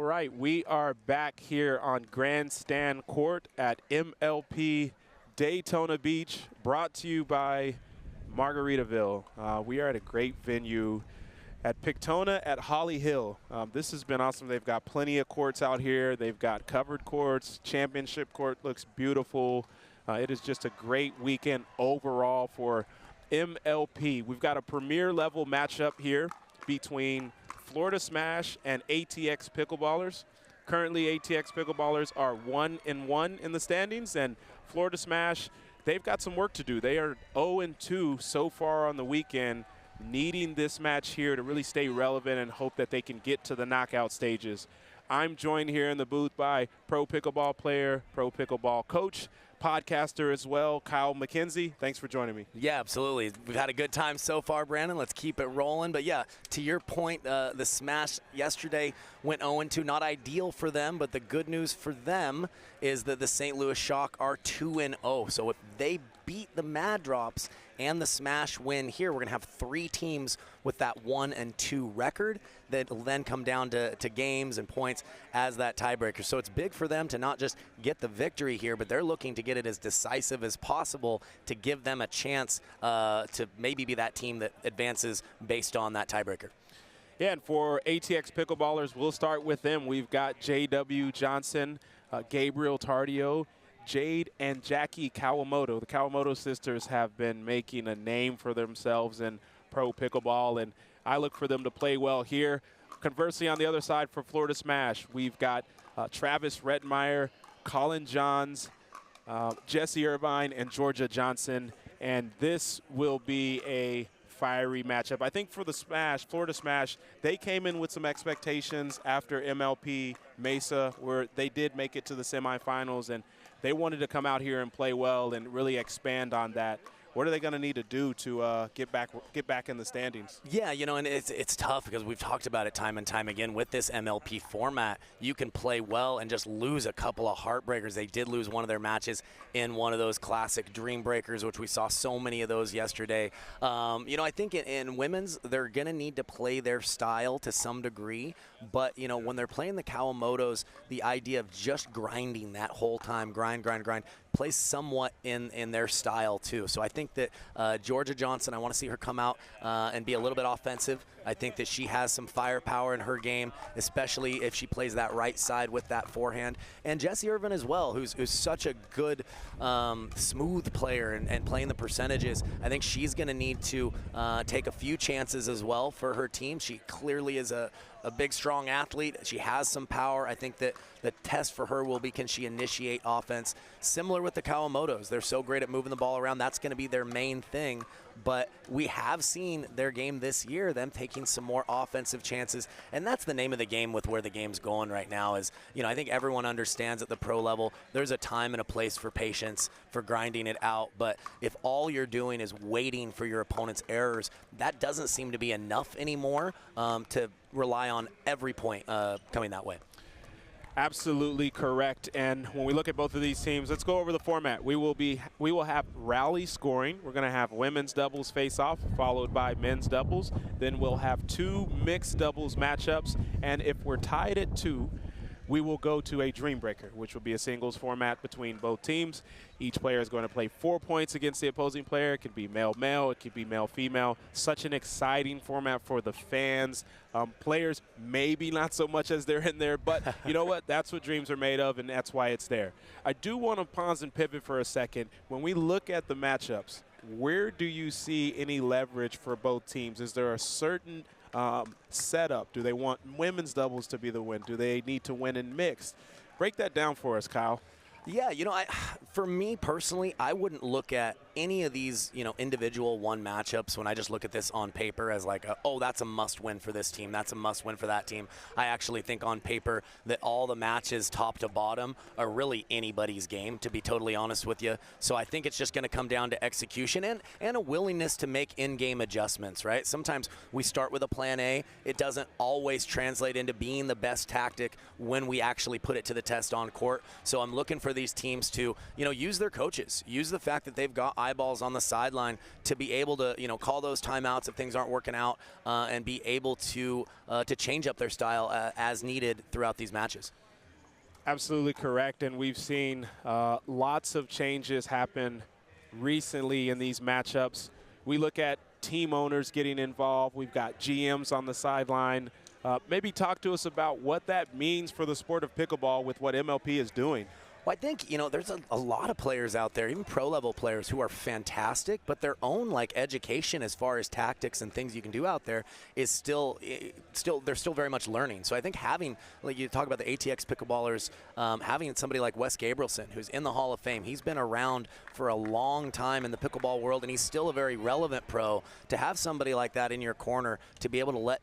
right, we are back here on Grandstand Court at MLP Daytona Beach, brought to you by Margaritaville. We are at a great venue at Daytona at Holly Hill. This has been awesome. They've got plenty of courts out here. They've got covered courts. Championship court looks beautiful. It is just a great weekend overall for MLP. We've got a premier level matchup here between Florida Smash and ATX Pickleballers. Currently, ATX Pickleballers are 1-1 in the standings, and Florida Smash, they've got some work to do. They are 0-2 so far on the weekend, needing this match here to really stay relevant and hope that they can get to the knockout stages. I'm joined here in the booth by pro pickleball player, pro pickleball coach, podcaster as well, Kyle McKenzie. Thanks for joining me. Yeah, absolutely. We've had a good time so far, Brandon. Let's keep it rolling. But yeah, to your point, the Smash yesterday went 0-2. Not ideal for them, but the good news for them is that the St. Louis Shock are 2-0. So if they beat the Mad Drops and the Smash win here, we're going to have 3 teams with that 1-2 record that will then come down to games and points as that tiebreaker. So it's big for them to not just get the victory here, but they're looking to get it as decisive as possible to give them a chance to maybe be that team that advances based on that tiebreaker. Yeah, and for ATX Pickleballers, we'll start with them. We've got J.W. Johnson, Gabriel Tardio, Jade and Jackie Kawamoto. The Kawamoto sisters have been making a name for themselves in pro pickleball, and I look for them to play well here. Conversely, on the other side for Florida Smash, we've got Travis Rettenmaier, Collin Johns, Jessie Irvine, and Jorja Johnson, and this will be a fiery matchup. I think for the Smash, Florida Smash, they came in with some expectations after MLP Mesa, where they did make it to the semifinals, and they wanted to come out here and play well and really expand on that. What are they going to need to do to get back in the standings? Yeah, you know, and it's tough because we've talked about it time and time again with this MLP format. You can play well and just lose a couple of heartbreakers. They did lose one of their matches in one of those classic Dreambreakers, which we saw so many of those yesterday. You know, I think in women's, they're going to need to play their style to some degree. But, you know, when they're playing the Kawamotos, the idea of just grinding that whole time, grind, plays somewhat in their style too. So I think that Jorja Johnson, I want to see her come out and be a little bit offensive. I think that she has some firepower in her game, especially if she plays that right side with that forehand. And Jessie Irvine as well, who's such a good, smooth player and playing the percentages. I think she's going to need to take a few chances as well for her team. She clearly is a big, strong athlete. She has some power. I think that the test for her will be, can she initiate offense? Similar with the Kawamotos. They're so great at moving the ball around. That's going to be their main thing. But we have seen their game this year, them taking some more offensive chances. And that's the name of the game with where the game's going right now is, you know, I think everyone understands at the pro level, there's a time and a place for patience, for grinding it out. But if all you're doing is waiting for your opponent's errors, that doesn't seem to be enough anymore to rely on every point coming that way. Absolutely correct. And when we look at both of these teams, let's go over the format. We will have rally scoring. We're going to have women's doubles face off, followed by men's doubles. Then we'll have 2 mixed doubles matchups. And if we're tied at 2, we will go to a Dreambreaker, which will be a singles format between both teams. Each player is going to play 4 points against the opposing player. It could be male-male. It could be male-female. Such an exciting format for the fans. Players, maybe not so much as they're in there, but you know what? That's what dreams are made of, and that's why it's there. I do want to pause and pivot for a second. When we look at the matchups, where do you see any leverage for both teams? Is there a certain setup? Do they want women's doubles to be the win? Do they need to win in mixed? Break that down for us, Kyle. Yeah, you know, for me personally, I wouldn't look at any of these, you know, individual one matchups when I just look at this on paper as like, oh, that's a must win for this team. That's a must win for that team. I actually think on paper that all the matches top to bottom are really anybody's game, to be totally honest with you. So I think it's just going to come down to execution and a willingness to make in-game adjustments, right? Sometimes we start with a plan A. It doesn't always translate into being the best tactic when we actually put it to the test on court. So I'm looking for these teams to, you know, use their coaches, use the fact that they've got eyeballs on the sideline to be able to, you know, call those timeouts if things aren't working out and be able to change up their style as needed throughout these matches. Absolutely correct, and we've seen lots of changes happen recently in these matchups. We look at team owners getting involved. We've got GMs on the sideline. Maybe talk to us about what that means for the sport of pickleball with what MLP is doing. Well, I think, you know, there's a lot of players out there, even pro-level players, who are fantastic, but their own, like, education as far as tactics and things you can do out there is still they're still very much learning. So I think having, like you talk about the ATX Pickleballers, having somebody like Wes Gabrielson, who's in the Hall of Fame, he's been around for a long time in the pickleball world, and he's still a very relevant pro. To have somebody like that in your corner to be able to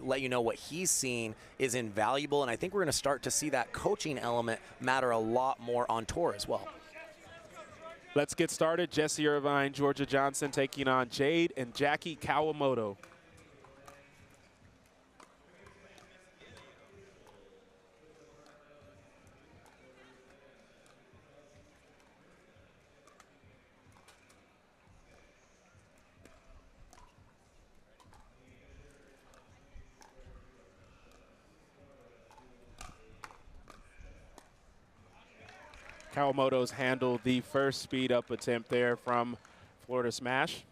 let you know what he's seen is invaluable, and I think we're going to start to see that coaching element matter a lot more on tour as well. Let's get started. Jessie Irvine, Jorja Johnson taking on Jade and Jackie Kawamoto. Kawamoto's handled the first speed up attempt there from Florida Smash.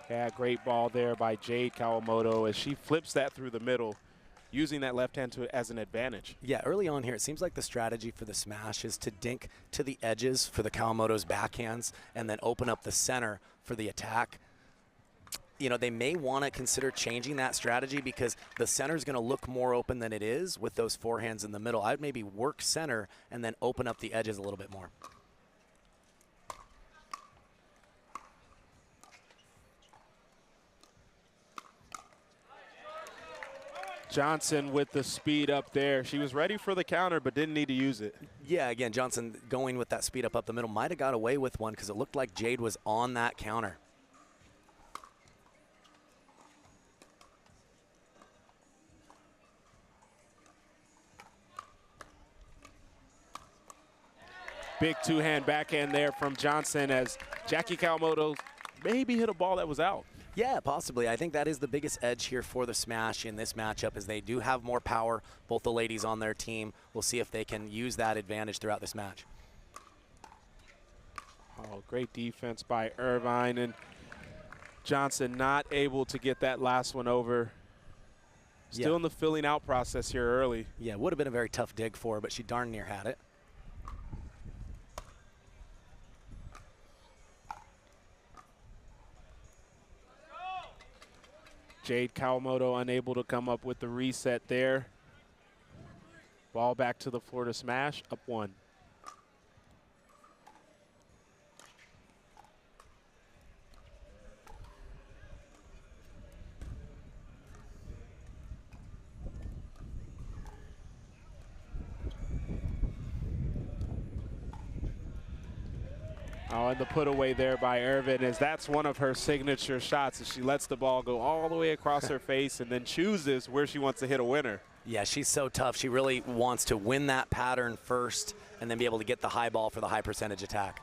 Yeah, great ball there by Jade Kawamoto as she flips that through the middle, using that left hand as an advantage. Yeah, early on here, it seems like the strategy for the smash is to dink to the edges for the Kawamoto's backhands and then open up the center for the attack. You know, they may want to consider changing that strategy because the center is going to look more open than it is with those forehands in the middle. I'd maybe work center and then open up the edges a little bit more. Johnson with the speed up there. She was ready for the counter, but didn't need to use it. Yeah, again, Johnson going with that speed up the middle. Might have got away with one because it looked like Jade was on that counter. Big two-hand backhand there from Johnson as Jackie Kawamoto maybe hit a ball that was out. Yeah, possibly. I think that is the biggest edge here for the Smash in this matchup is they do have more power, both the ladies on their team. We'll see if they can use that advantage throughout this match. Oh, great defense by Irvine, and Johnson not able to get that last one over. Still in the filling out process here early. Yeah, would have been a very tough dig for her, but she darn near had it. Jade Kawamoto unable to come up with the reset there. Ball back to the Florida Smash, up one. Oh, and the put away there by Irvine, as that's one of her signature shots, as she lets the ball go all the way across her face and then chooses where she wants to hit a winner. Yeah, she's so tough. She really wants to win that pattern first and then be able to get the high ball for the high percentage attack.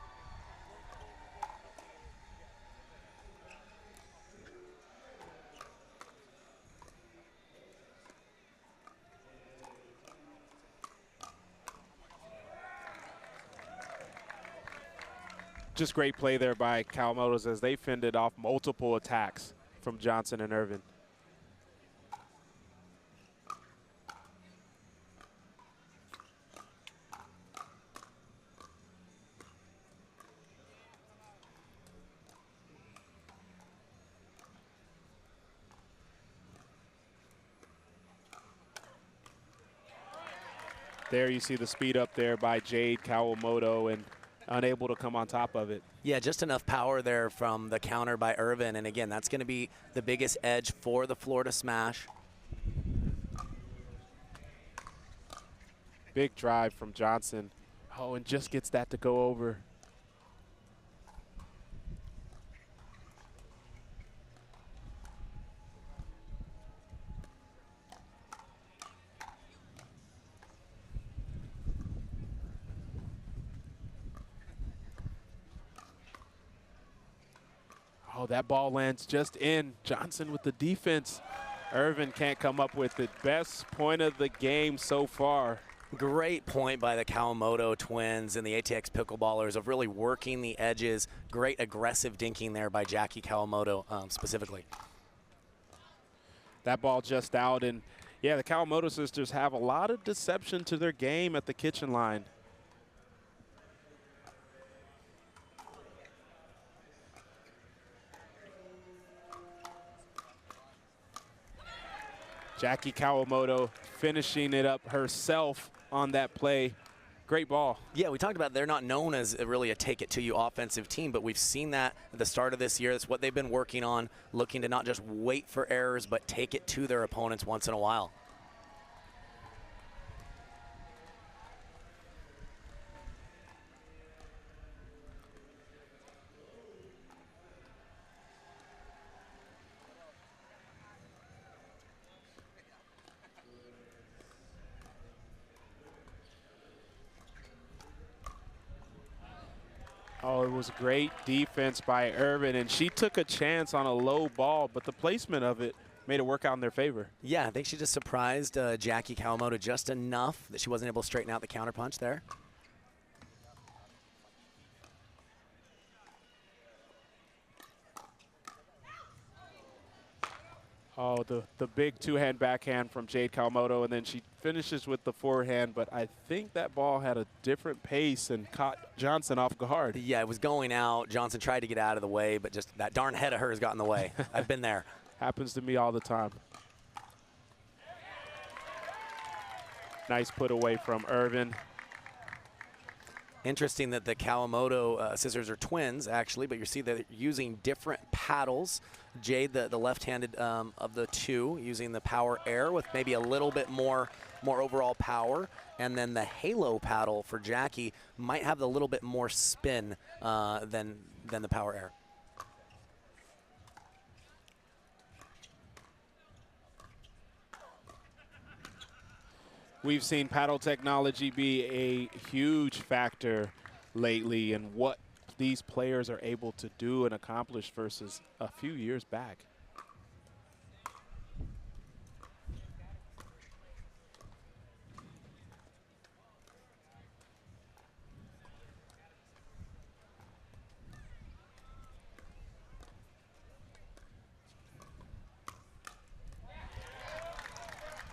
Just great play there by Kawamoto's as they fended off multiple attacks from Johnson and Irvine. There you see the speed up there by Jade Kawamoto and unable to come on top of it. Yeah, just enough power there from the counter by Irvine. And again, that's going to be the biggest edge for the Florida Smash. Big drive from Johnson. Oh, and just gets that to go over. Oh, that ball lands just in. Johnson with the defense. Irvine can't come up with it. Best point of the game so far. Great point by the Kawamoto twins and the ATX Pickleballers of really working the edges. Great aggressive dinking there by Jackie Kawamoto specifically. That ball just out, and yeah, the Kawamoto sisters have a lot of deception to their game at the kitchen line. Jackie Kawamoto finishing it up herself on that play. Great ball. Yeah, we talked about they're not known as really a take-it-to-you offensive team, but we've seen that at the start of this year. That's what they've been working on, looking to not just wait for errors, but take it to their opponents once in a while. Oh, it was great defense by Irvine, and she took a chance on a low ball, but the placement of it made it work out in their favor. Yeah, I think she just surprised Jackie Kawamoto just enough that she wasn't able to straighten out the counterpunch there. Oh, the big two-hand backhand from Jade Kawamoto, and then she finishes with the forehand, but I think that ball had a different pace and caught Johnson off guard. Yeah, it was going out. Johnson tried to get out of the way, but just that darn head of hers got in the way. I've been there. Happens to me all the time. Nice put away from Irvine. Interesting that the Kawamoto sisters are twins, actually, but you see they're using different paddles. Jade, the left-handed of the two, using the power air with maybe a little bit more overall power. And then the halo paddle for Jackie might have a little bit more spin than the power air. We've seen paddle technology be a huge factor lately in what these players are able to do and accomplish versus a few years back.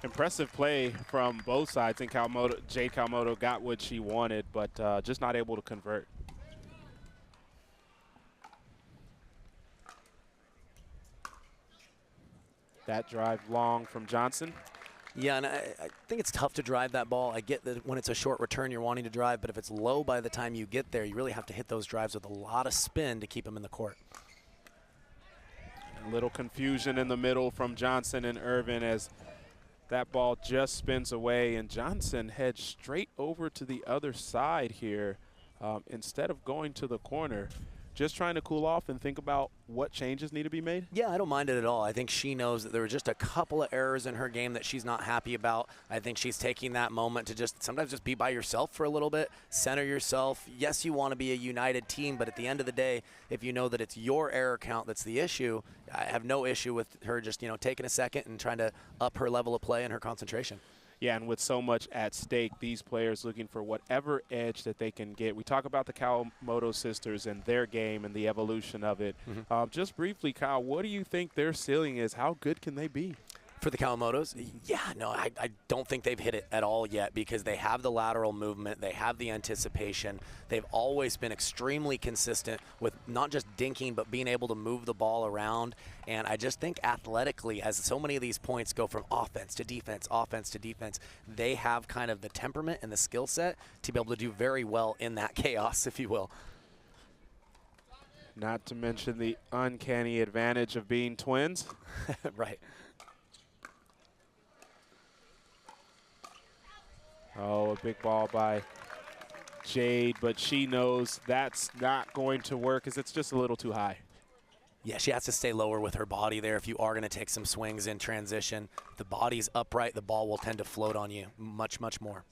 Impressive play from both sides, and Jade Kawamoto got what she wanted, but just not able to convert. That drive long from Johnson. Yeah, and I think it's tough to drive that ball. I get that when it's a short return, you're wanting to drive, but if it's low by the time you get there, you really have to hit those drives with a lot of spin to keep them in the court. A little confusion in the middle from Johnson and Irvine as that ball just spins away, and Johnson heads straight over to the other side here instead of going to the corner. Just trying to cool off and think about what changes need to be made? Yeah, I don't mind it at all. I think she knows that there were just a couple of errors in her game that she's not happy about. I think she's taking that moment to sometimes just be by yourself for a little bit, center yourself. Yes, you want to be a united team, but at the end of the day, if you know that it's your error count that's the issue, I have no issue with her just, taking a second and trying to up her level of play and her concentration. Yeah, and with so much at stake, these players looking for whatever edge that they can get. We talk about the Kawamoto sisters and their game and the evolution of it. Just briefly, Kyle, what do you think their ceiling is? How good can they be? For the Kawamotos, yeah, no, I don't think they've hit it at all yet because they have the lateral movement, they have the anticipation. They've always been extremely consistent with not just dinking, but being able to move the ball around. And I just think athletically, as so many of these points go from offense to defense, they have kind of the temperament and the skill set to be able to do very well in that chaos, if you will. Not to mention the uncanny advantage of being twins. Right. Oh, a big ball by Jade, but she knows that's not going to work because it's just a little too high. Yeah, she has to stay lower with her body there if you are going to take some swings in transition. If the body's upright, the ball will tend to float on you much, much more.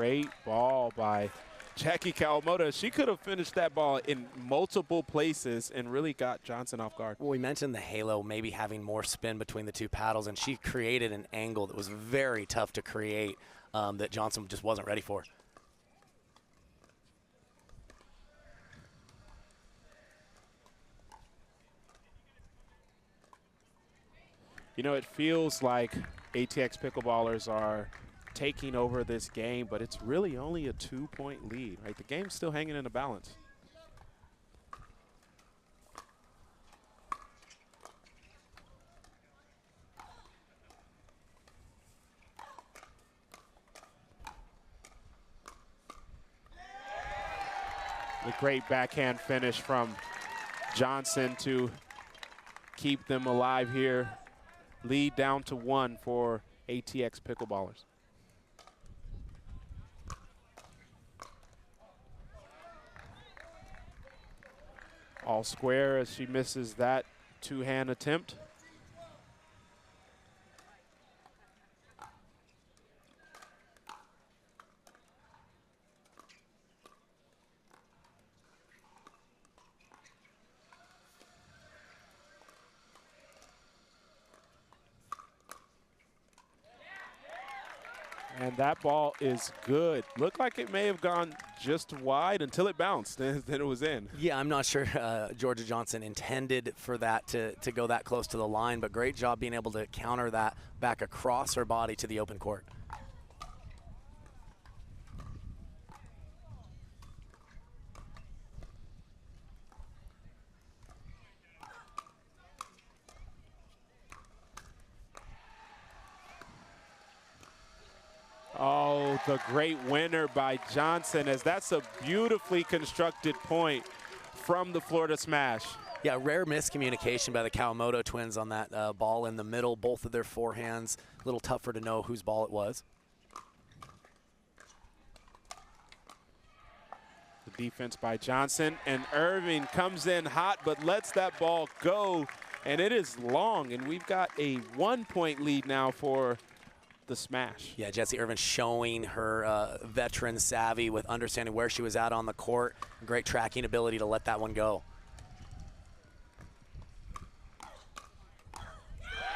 great ball by Jackie Kawamoto. She could have finished that ball in multiple places and really got Johnson off guard. Well, we mentioned the halo maybe having more spin between the two paddles, and she created an angle that was very tough to create that Johnson just wasn't ready for. You know, it feels like ATX Pickleballers are taking over this game, but it's really only a 2-point lead, right? The game's still hanging in the balance. The great backhand finish from Johnson to keep them alive here. Lead down to 1 for ATX Pickleballers. All square as she misses that two-hand attempt. And that ball is good. Looked like it may have gone just wide until it bounced, and then it was in. Yeah, I'm not sure Jorja Johnson intended for that to go that close to the line, but great job being able to counter that back across her body to the open court. Oh, the great winner by Johnson, as that's a beautifully constructed point from the Florida smash. Yeah, rare miscommunication by the Kawamoto twins on that ball in the middle, both of their forehands. A little tougher to know whose ball it was. The defense by Johnson, and Irvine comes in hot but lets that ball go, and it is long, and we've got a 1-point lead now for the smash. Yeah, Jessie Irvine showing her veteran savvy with understanding where she was at on the court. Great tracking ability to let that one go.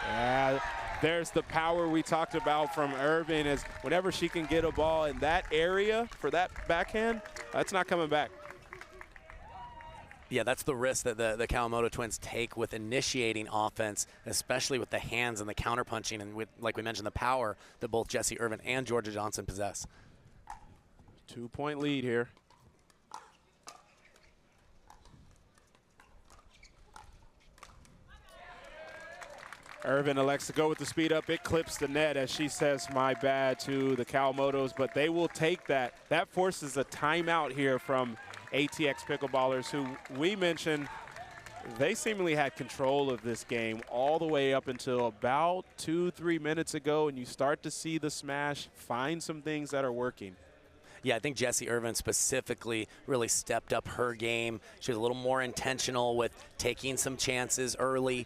Yeah, there's the power we talked about from Irvine, as whenever she can get a ball in that area for that backhand, that's not coming back. Yeah, that's the risk that the Kawamoto twins take with initiating offense, especially with the hands and the counterpunching, and with, like we mentioned, the power that both Jessie Irvine and Jorja Johnson possess. 2-point lead here. Irvine elects to go with the speed up. It clips the net as she says, my bad, to the Kawamotos, but they will take that. That forces a timeout here from ATX Pickleballers, who we mentioned, they seemingly had control of this game all the way up until about 2-3 minutes ago, and you start to see the smash find some things that are working. Yeah, I think Jessie Irvine specifically really stepped up her game. She was a little more intentional with taking some chances early,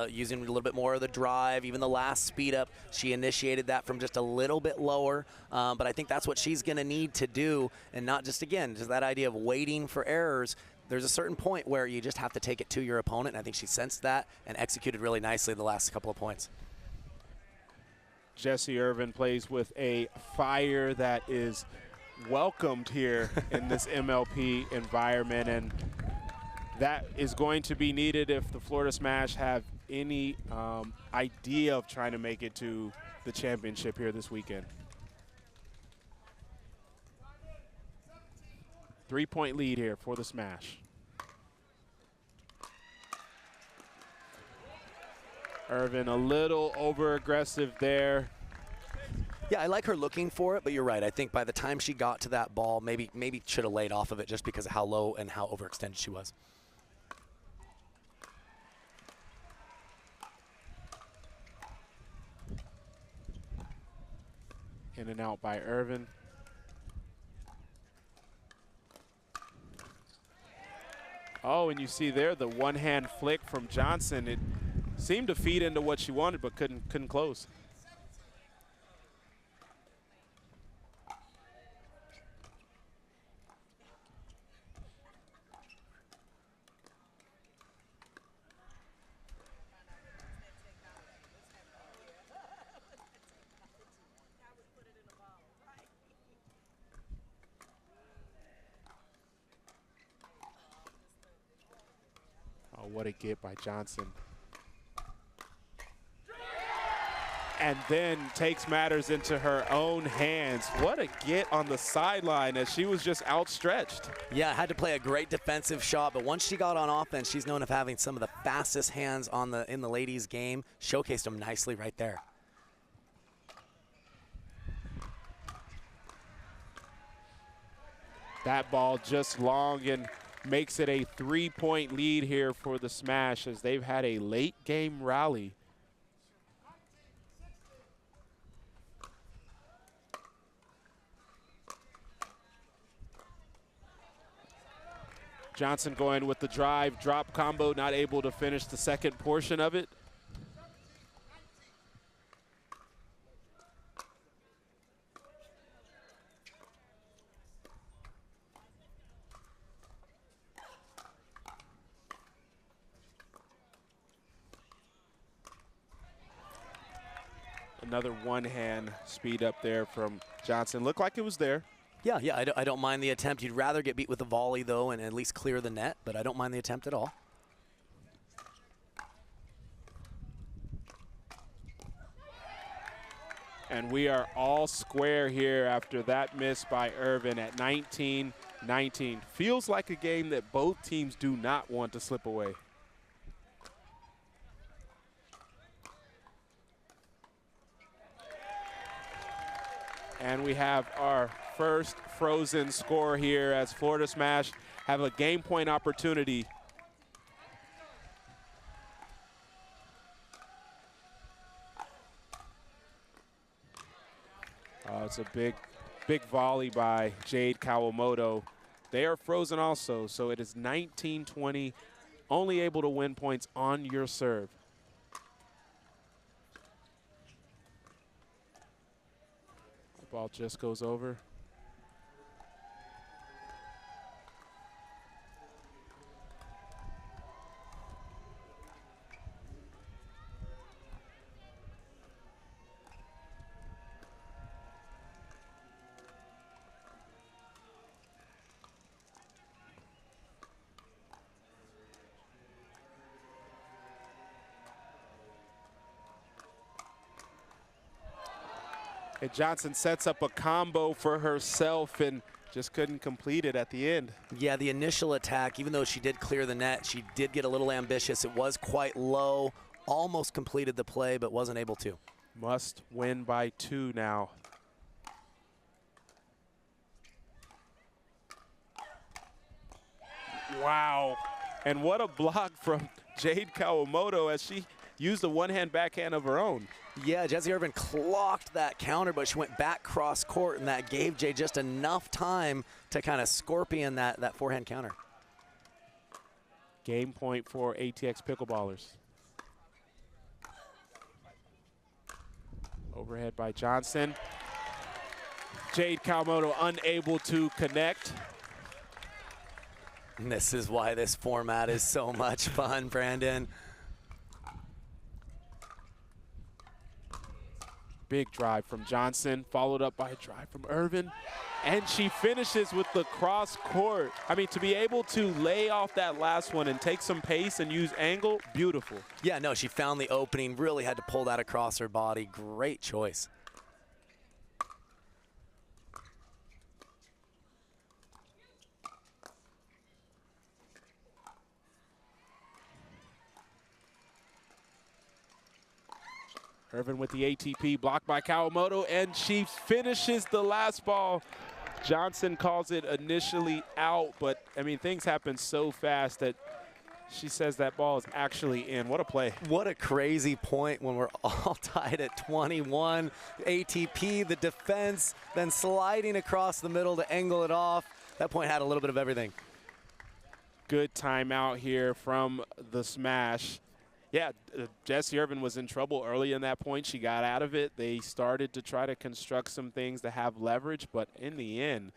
using a little bit more of the drive. Even the last speed up, she initiated that from just a little bit lower. But I think that's what she's going to need to do, and not just, again, just that idea of waiting for errors. There's a certain point where you just have to take it to your opponent, and I think she sensed that and executed really nicely the last couple of points. Jessie Irvine plays with a fire that is welcomed here in this MLP environment, and that is going to be needed if the Florida Smash have any idea of trying to make it to the championship here this weekend. 3-point lead here for the Smash. Irvine a little over aggressive there. Yeah, I like her looking for it, but you're right. I think by the time she got to that ball, maybe should have laid off of it just because of how low and how overextended she was. In and out by Irvine. Oh, and you see there the one-hand flick from Johnson. It seemed to feed into what she wanted, but couldn't close. Oh, what a get by Johnson. And then takes matters into her own hands. What a get on the sideline as she was just outstretched. Yeah, had to play a great defensive shot, but once she got on offense, she's known of having some of the fastest hands in the ladies' game. Showcased them nicely right there. That ball just long and makes it a 3-point lead here for the Smash as they've had a late game rally. Johnson going with the drive, drop combo, not able to finish the second portion of it. Another one-hand speed up there from Johnson. Looked like it was there. Yeah, I don't mind the attempt. You'd rather get beat with a volley, though, and at least clear the net, but I don't mind the attempt at all. And we are all square here after that miss by Irvine at 19-19. Feels like a game that both teams do not want to slip away. And we have our first frozen score here as Florida Smash have a game point opportunity. It's a big volley by Jade Kawamoto. They are frozen also, so it is 19-20, only able to win points on your serve. The ball just goes over. And Johnson sets up a combo for herself and just couldn't complete it at the end. Yeah, the initial attack, even though she did clear the net, she did get a little ambitious. It was quite low, almost completed the play, but wasn't able to. Must win by 2 now. Wow. And what a block from Jade Kawamoto as she used a one-hand backhand of her own. Yeah, Jessie Irvine clocked that counter, but she went back cross court, and that gave Jade just enough time to kind of scorpion that forehand counter. Game point for ATX Pickleballers. Overhead by Johnson. Jade Kawamoto unable to connect. And this is why this format is so much fun, Brandon. Big drive from Johnson, followed up by a drive from Irvine. And she finishes with the cross court. I mean, to be able to lay off that last one and take some pace and use angle, beautiful. Yeah, no, she found the opening, really had to pull that across her body. Great choice. Irvine with the ATP, blocked by Kawamoto, and she finishes the last ball. Johnson calls it initially out, but, I mean, things happen so fast that she says that ball is actually in. What a play. What a crazy point when we're all tied at 21. ATP, the defense, then sliding across the middle to angle it off. That point had a little bit of everything. Good timeout here from the Smash. Yeah, Jessie Irvine was in trouble early in that point. She got out of it. They started to try to construct some things to have leverage, but in the end,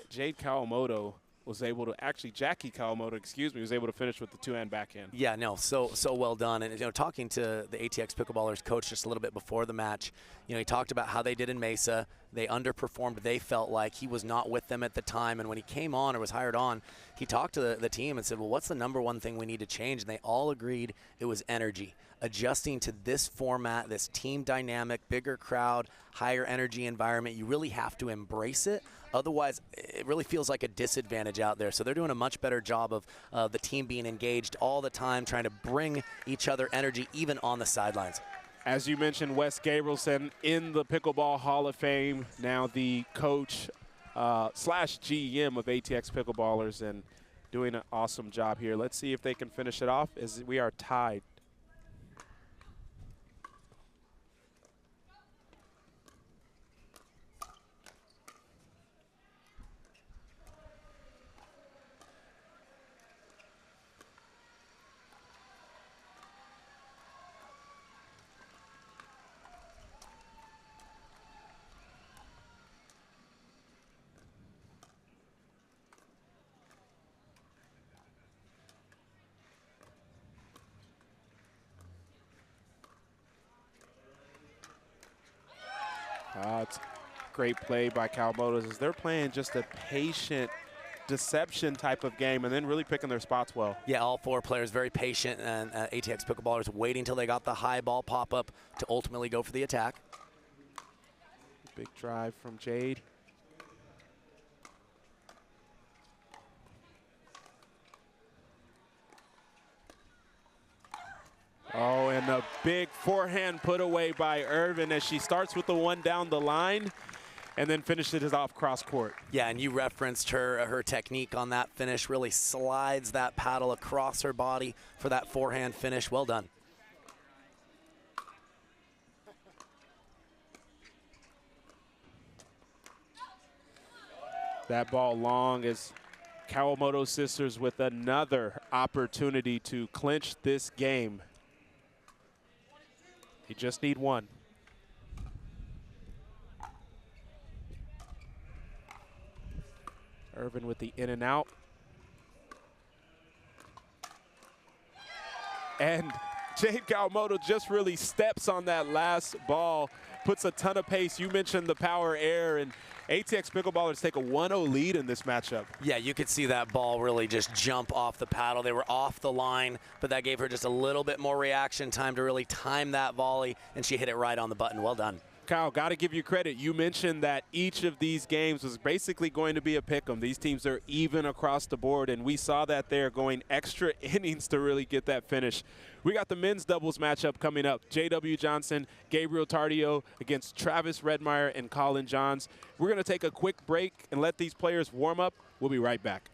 Jade Kawamoto was able to, actually Jackie Kawamoto, excuse me, was able to finish with the two-hand backhand. Yeah, no, so well done. And, you know, talking to the ATX Pickleballers coach just a little bit before the match, you know, he talked about how they did in Mesa. They underperformed. They felt like he was not with them at the time. And when he came on or was hired on, he talked to the team and said, well, what's the number one thing we need to change? And they all agreed it was energy. Adjusting to this format, this team dynamic, bigger crowd, higher energy environment, you really have to embrace it. Otherwise, it really feels like a disadvantage out there. So they're doing a much better job of the team being engaged all the time, trying to bring each other energy, even on the sidelines. As you mentioned, Wes Gabrielson in the Pickleball Hall of Fame, now the coach slash GM of ATX Pickleballers, and doing an awesome job here. Let's see if they can finish it off, as we are tied. It's great play by Kawamoto as they're playing just a patient deception type of game and then really picking their spots well. Yeah, all four players very patient, and ATX Pickleballers waiting until they got the high ball pop-up to ultimately go for the attack. Big drive from Jade. Oh, and a big forehand put away by Irvine as she starts with the one down the line and then finishes it off cross court. Yeah, and you referenced her technique on that finish, really slides that paddle across her body for that forehand finish. Well done. That ball long as Kawamoto sisters with another opportunity to clinch this game. You just need one. Irvine with the in and out. And Jade Kawamoto just really steps on that last ball, puts a ton of pace. You mentioned the power air, and ATX Pickleballers take a 1-0 lead in this matchup. Yeah, you could see that ball really just jump off the paddle. They were off the line, but that gave her just a little bit more reaction time to really time that volley, and she hit it right on the button. Well done. Kyle, got to give you credit. You mentioned that each of these games was basically going to be a pick'em. These teams are even across the board, and we saw that there going extra innings to really get that finish. We got the men's doubles matchup coming up. J.W. Johnson, Gabriel Tardio against Travis Rettenmaier and Collin Johns. We're going to take a quick break and let these players warm up. We'll be right back.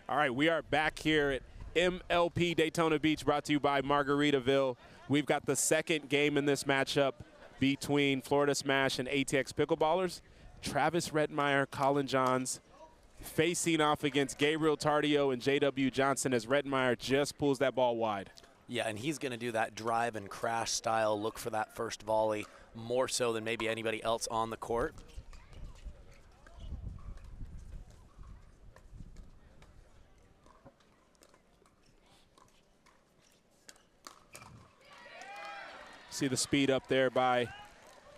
All right, we are back here at MLP Daytona Beach, brought to you by Margaritaville. We've got the second game in this matchup between Florida Smash and ATX Pickleballers. Travis Rettenmaier, Collin Johns facing off against Gabriel Tardio and JW Johnson as Rettenmaier just pulls that ball wide. Yeah, and he's going to do that drive and crash style, look for that first volley more so than maybe anybody else on the court. See the speed up there by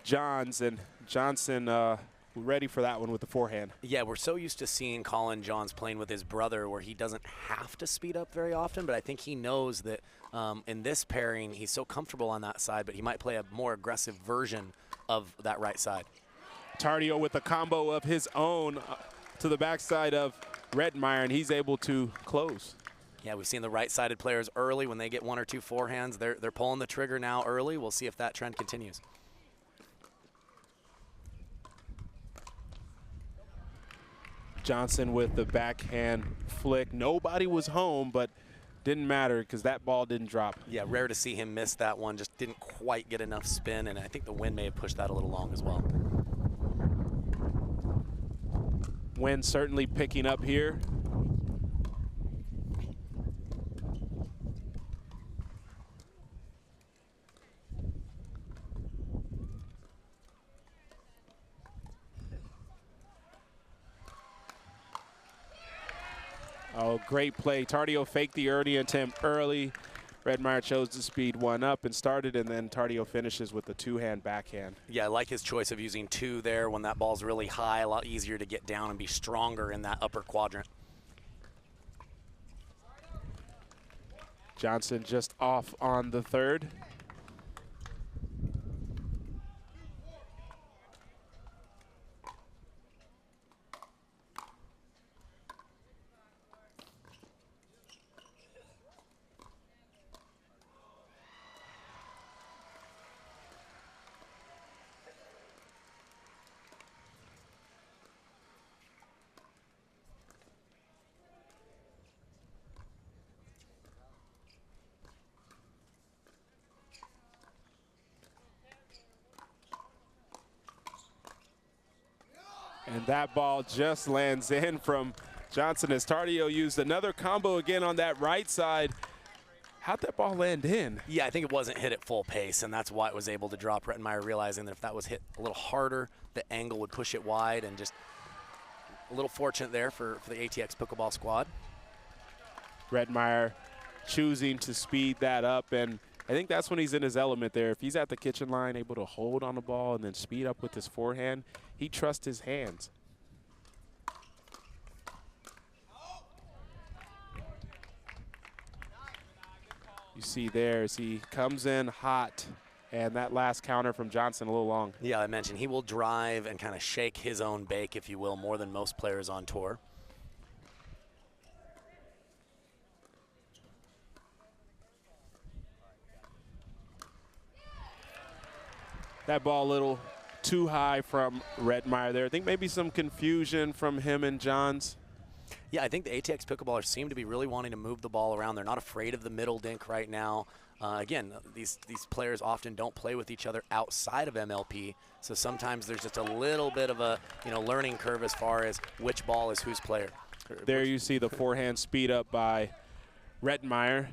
Johns, and Johnson ready for that one with the forehand. Yeah, we're so used to seeing Collin Johns playing with his brother where he doesn't have to speed up very often, but I think he knows that in this pairing he's so comfortable on that side, but he might play a more aggressive version of that right side. Tardio with a combo of his own to the backside of Rettenmaier, and he's able to close. Yeah, we've seen the right-sided players early when they get one or two forehands. They're pulling the trigger now early. We'll see if that trend continues. Johnson with the backhand flick. Nobody was home, but didn't matter because that ball didn't drop. Yeah, rare to see him miss that one. Just didn't quite get enough spin, and I think the wind may have pushed that a little long as well. Wind certainly picking up here. Oh, great play. Tardio faked the early attempt early. Rettenmaier chose to speed one up and started, and then Tardio finishes with the two-hand backhand. Yeah, I like his choice of using two there when that ball's really high. A lot easier to get down and be stronger in that upper quadrant. Johnson just off on the third. And that ball just lands in from Johnson as Tardio used another combo again on that right side. How'd that ball land in? Yeah, I think it wasn't hit at full pace, and that's why it was able to drop. Rettenmaier realizing that if that was hit a little harder, the angle would push it wide, and just a little fortunate there for the ATX Pickleball squad. Rettenmaier choosing to speed that up, and I think that's when he's in his element there. If he's at the kitchen line, able to hold on the ball and then speed up with his forehand, he trusts his hands. You see there as he comes in hot, and that last counter from Johnson a little long. Yeah, I mentioned he will drive and kind of shake his own bake, if you will, more than most players on tour. That ball a little too high from Rettenmaier there. I think maybe some confusion from him and Johns. Yeah, I think the ATX Pickleballers seem to be really wanting to move the ball around. They're not afraid of the middle dink right now. Again, these players often don't play with each other outside of MLP, so sometimes there's just a little bit of a learning curve as far as which ball is whose player. There you see the forehand speed up by Rettenmaier.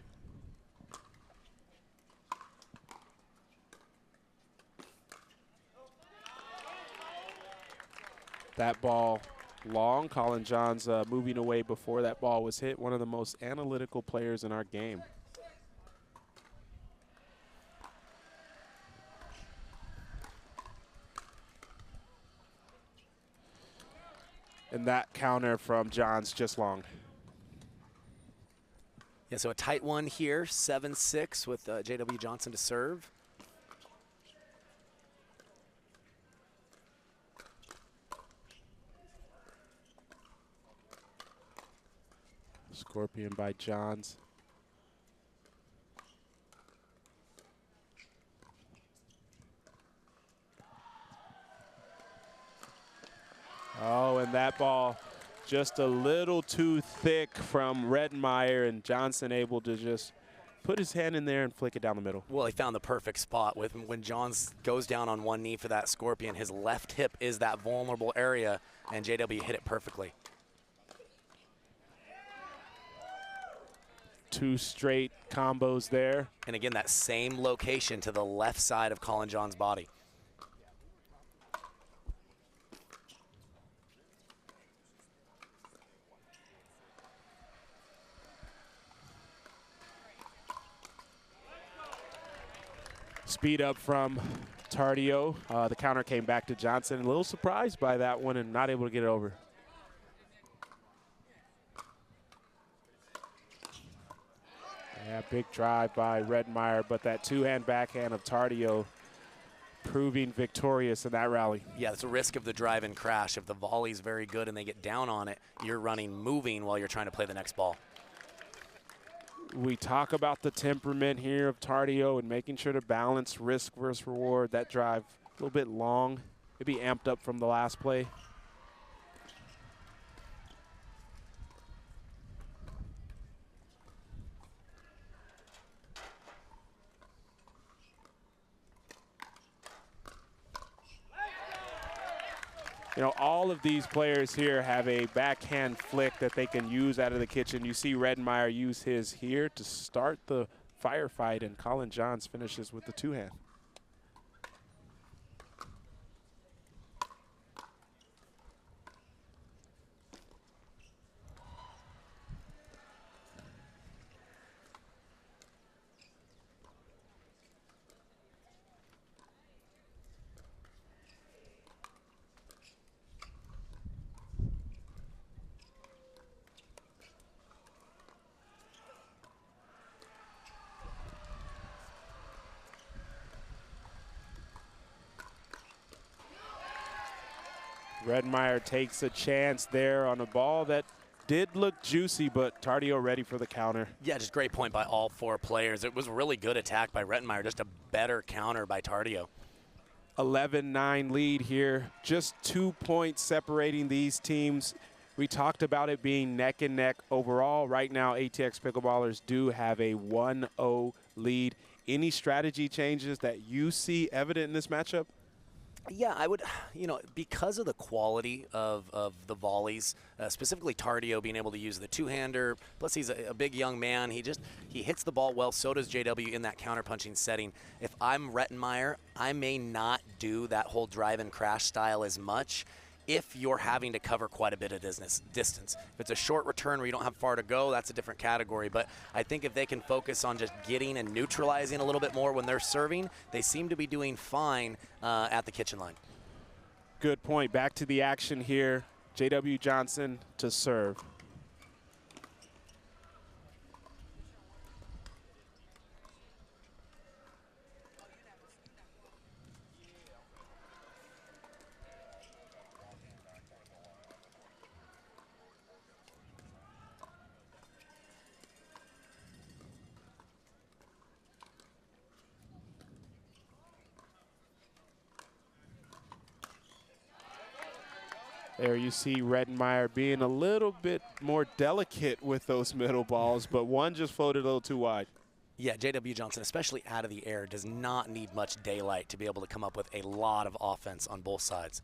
That ball long. Collin Johns moving away before that ball was hit. One of the most analytical players in our game. And that counter from Johns just long. Yeah, so a tight one here, 7-6 with JW Johnson to serve. Scorpion by Johns. Oh, and that ball just a little too thick from Rettenmaier, and Johnson able to just put his hand in there and flick it down the middle. Well, he found the perfect spot with when Johns goes down on one knee for that scorpion. His left hip is that vulnerable area, and JW hit it perfectly. 2 straight combos there. And again, that same location to the left side of Collin John's body. Speed up from Tardio. The counter came back to Johnson. A little surprised by that one and not able to get it over. Yeah, big drive by Rettenmaier, but that 2-hand backhand of Tardio proving victorious in that rally. Yeah, it's a risk of the drive and crash. If the volley's very good and they get down on it, you're running moving while you're trying to play the next ball. We talk about the temperament here of Tardio and making sure to balance risk versus reward. That drive a little bit long, maybe amped up from the last play. You know, all of these players here have a backhand flick that they can use out of the kitchen. You see Rettenmaier use his here to start the firefight, and Collin Johns finishes with the 2-hand. Rettenmaier takes a chance there on a ball that did look juicy, but Tardio ready for the counter. Yeah, just great point by all 4 players. It was a really good attack by Rettenmaier, just a better counter by Tardio. 11-9 lead here, just 2 points separating these teams. We talked about it being neck and neck overall. Right now, ATX Pickleballers do have a 1-0 lead. Any strategy changes that you see evident in this matchup? Yeah, I would, you know, because of the quality of the volleys, specifically Tardio being able to use the 2-hander, plus he's a big young man. He hits the ball well, so does JW in that counterpunching setting. If I'm Rettenmaier, I may not do that whole drive and crash style as much if you're having to cover quite a bit of distance. If it's a short return where you don't have far to go, that's a different category. But I think if they can focus on just getting and neutralizing a little bit more when they're serving, they seem to be doing fine at the kitchen line. Good point. Back to the action here. JW Johnson to serve. There you see Rettenmaier being a little bit more delicate with those middle balls, but one just floated a little too wide. Yeah, JW Johnson, especially out of the air, does not need much daylight to be able to come up with a lot of offense on both sides.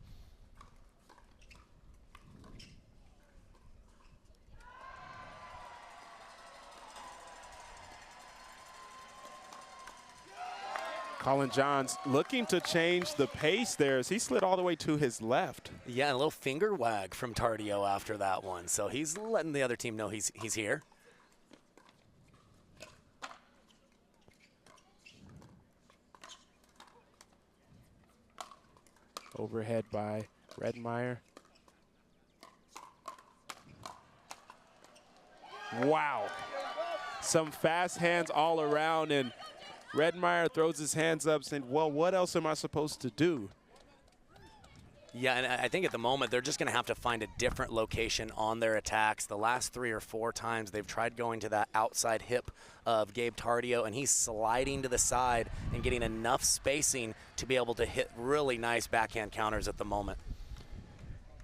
Collin Johns looking to change the pace there as he slid all the way to his left. Yeah, and a little finger wag from Tardio after that one. So he's letting the other team know he's here. Overhead by Rettenmaier. Wow. Some fast hands all around, and Rettenmaier throws his hands up saying, well, what else am I supposed to do? Yeah, and I think at the moment they're just going to have to find a different location on their attacks. The last 3 or 4 times they've tried going to that outside hip of Gabe Tardio, and he's sliding to the side and getting enough spacing to be able to hit really nice backhand counters at the moment.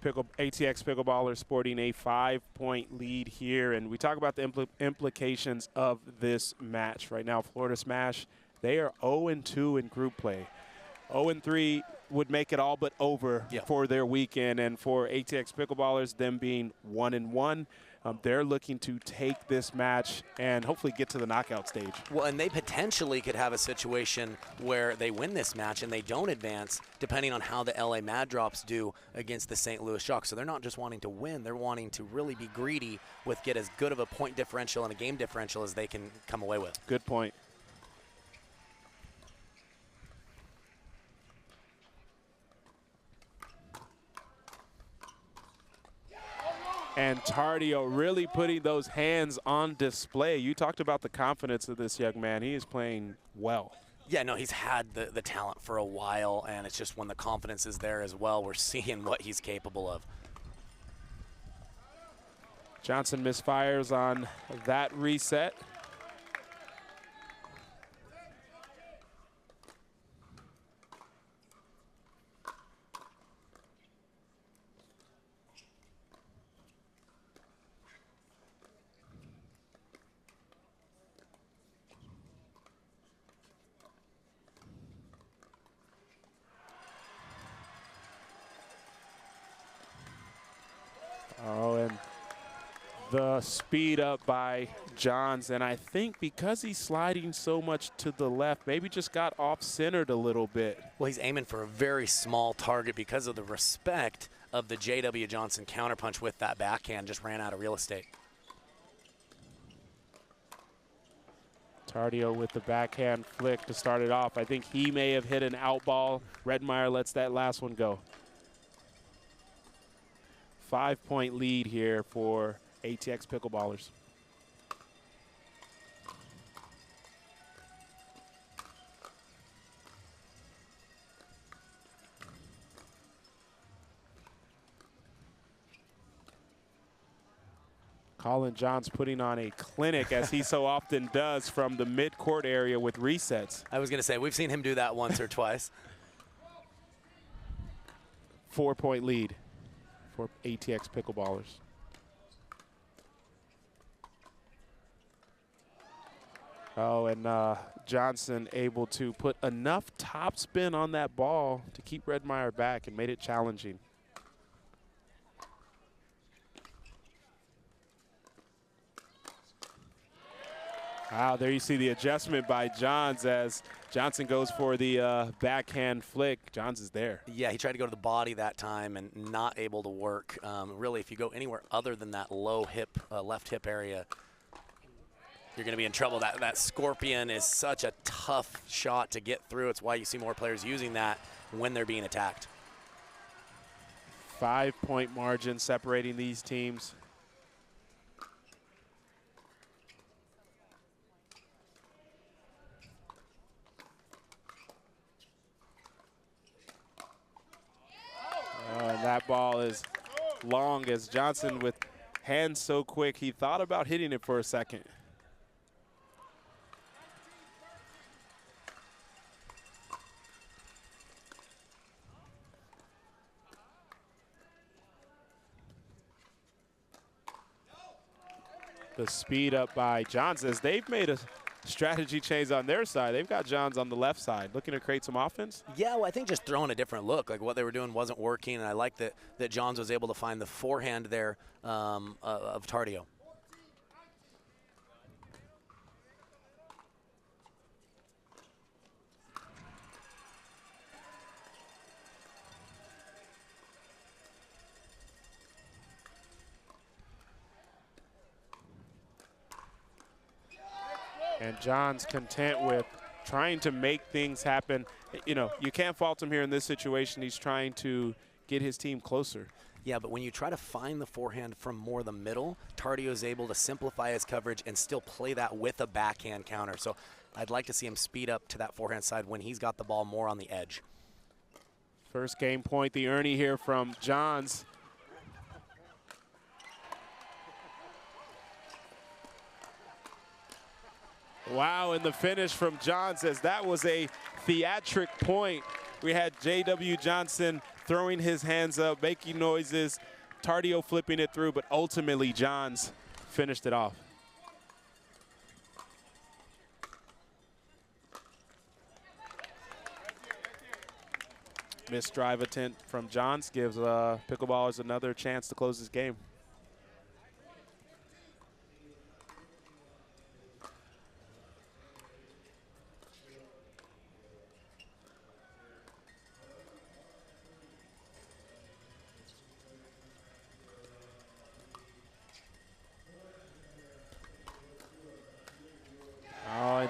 ATX Pickleballers sporting a 5-point lead here. And we talk about the implications of this match. Right now, Florida Smash, they are 0-2 in group play. 0-3 would make it all but over for their weekend. And for ATX Pickleballers, them being 1-1, they're looking to take this match and hopefully get to the knockout stage. Well, and they potentially could have a situation where they win this match and they don't advance, depending on how the LA Mad Drops do against the St. Louis Shock. So they're not just wanting to win, they're wanting to really be greedy with get as good of a point differential and a game differential as they can come away with. Good point. And Tardio really putting those hands on display. You talked about the confidence of this young man. He is playing well. Yeah, no, he's had the talent for a while, and it's just when the confidence is there as well, we're seeing what he's capable of. Johnson misfires on that reset. Oh, and the speed up by Johns, and I think because he's sliding so much to the left, maybe just got off-centered a little bit. Well, he's aiming for a very small target because of the respect of the J.W. Johnson counterpunch with that backhand, just ran out of real estate. Tardio with the backhand flick to start it off. I think he may have hit an out ball. Rettenmaier lets that last one go. 5-point lead here for ATX Pickleballers. Collin Johns putting on a clinic, as he so often does, from the mid-court area with resets. I was going to say, we've seen him do that once or twice. 4-point lead for ATX Pickleballers. Oh, and Johnson able to put enough topspin on that ball to keep Rettenmaier back and made it challenging. Wow, there you see the adjustment by Johns as Johnson goes for the backhand flick. Johns is there. Yeah, he tried to go to the body that time and not able to work. Really, if you go anywhere other than that low hip, left hip area, you're going to be in trouble. That scorpion is such a tough shot to get through. It's why you see more players using that when they're being attacked. 5-point margin separating these teams. And that ball is long, as Johnson, with hands so quick, he thought about hitting it for a second. The speed up by Johns, as they've made a strategy change on their side. They've got Johns on the left side, looking to create some offense. Yeah, well, I think just throwing a different look. Like what they were doing wasn't working, and I like that Johns was able to find the forehand there of Tardio. And John's content with trying to make things happen. You know, you can't fault him here in this situation. He's trying to get his team closer. Yeah, but when you try to find the forehand from more the middle, Tardio is able to simplify his coverage and still play that with a backhand counter. So I'd like to see him speed up to that forehand side when he's got the ball more on the edge. First game point, the Ernie here from Johns. Wow, and the finish from Johns, as that was a theatric point. We had J.W. Johnson throwing his hands up, making noises. Tardio flipping it through, but ultimately Johns finished it off. Missed drive attempt from Johns gives Pickleballers another chance to close this game.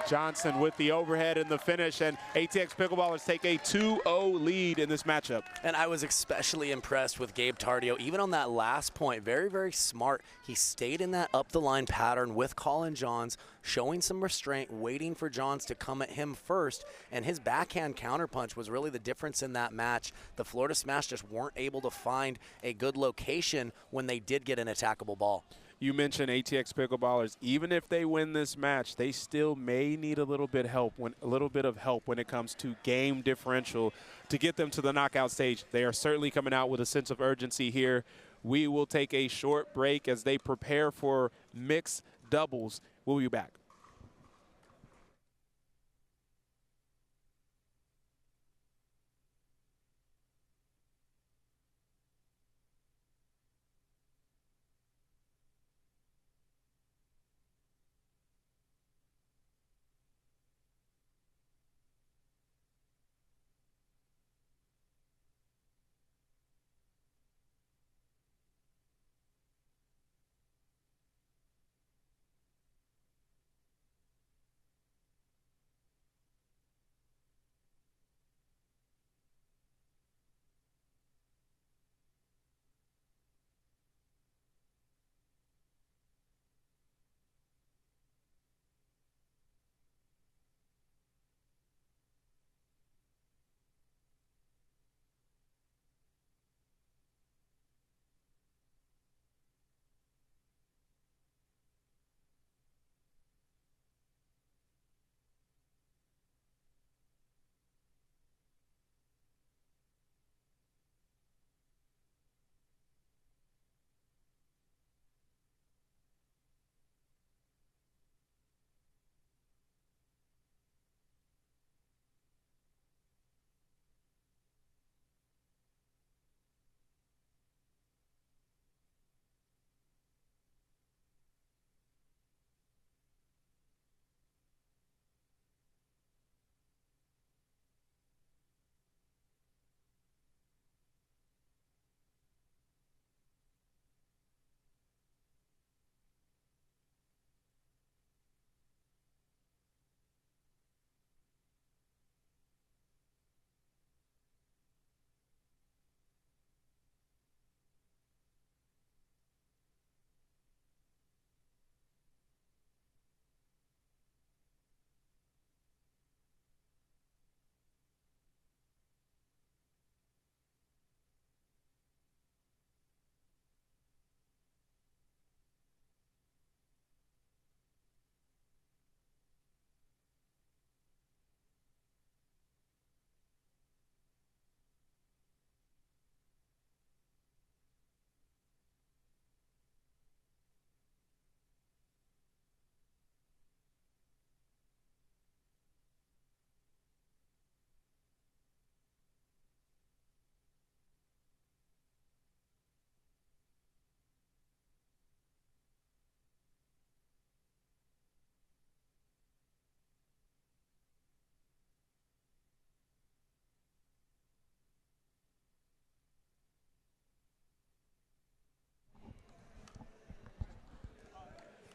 Johnson with the overhead and the finish, and ATX Pickleballers take a 2-0 lead in this matchup. And I was especially impressed with Gabe Tardio, even on that last point. Very, very smart. He stayed in that up-the-line pattern with Collin Johns, showing some restraint, waiting for Johns to come at him first, and his backhand counterpunch was really the difference in that match. The Florida Smash just weren't able to find a good location when they did get an attackable ball. You mentioned ATX Pickleballers. Even if they win this match, they still may need a little bit of help when it comes to game differential to get them to the knockout stage. They are certainly coming out with a sense of urgency here. We will take a short break as they prepare for mixed doubles. We'll be back.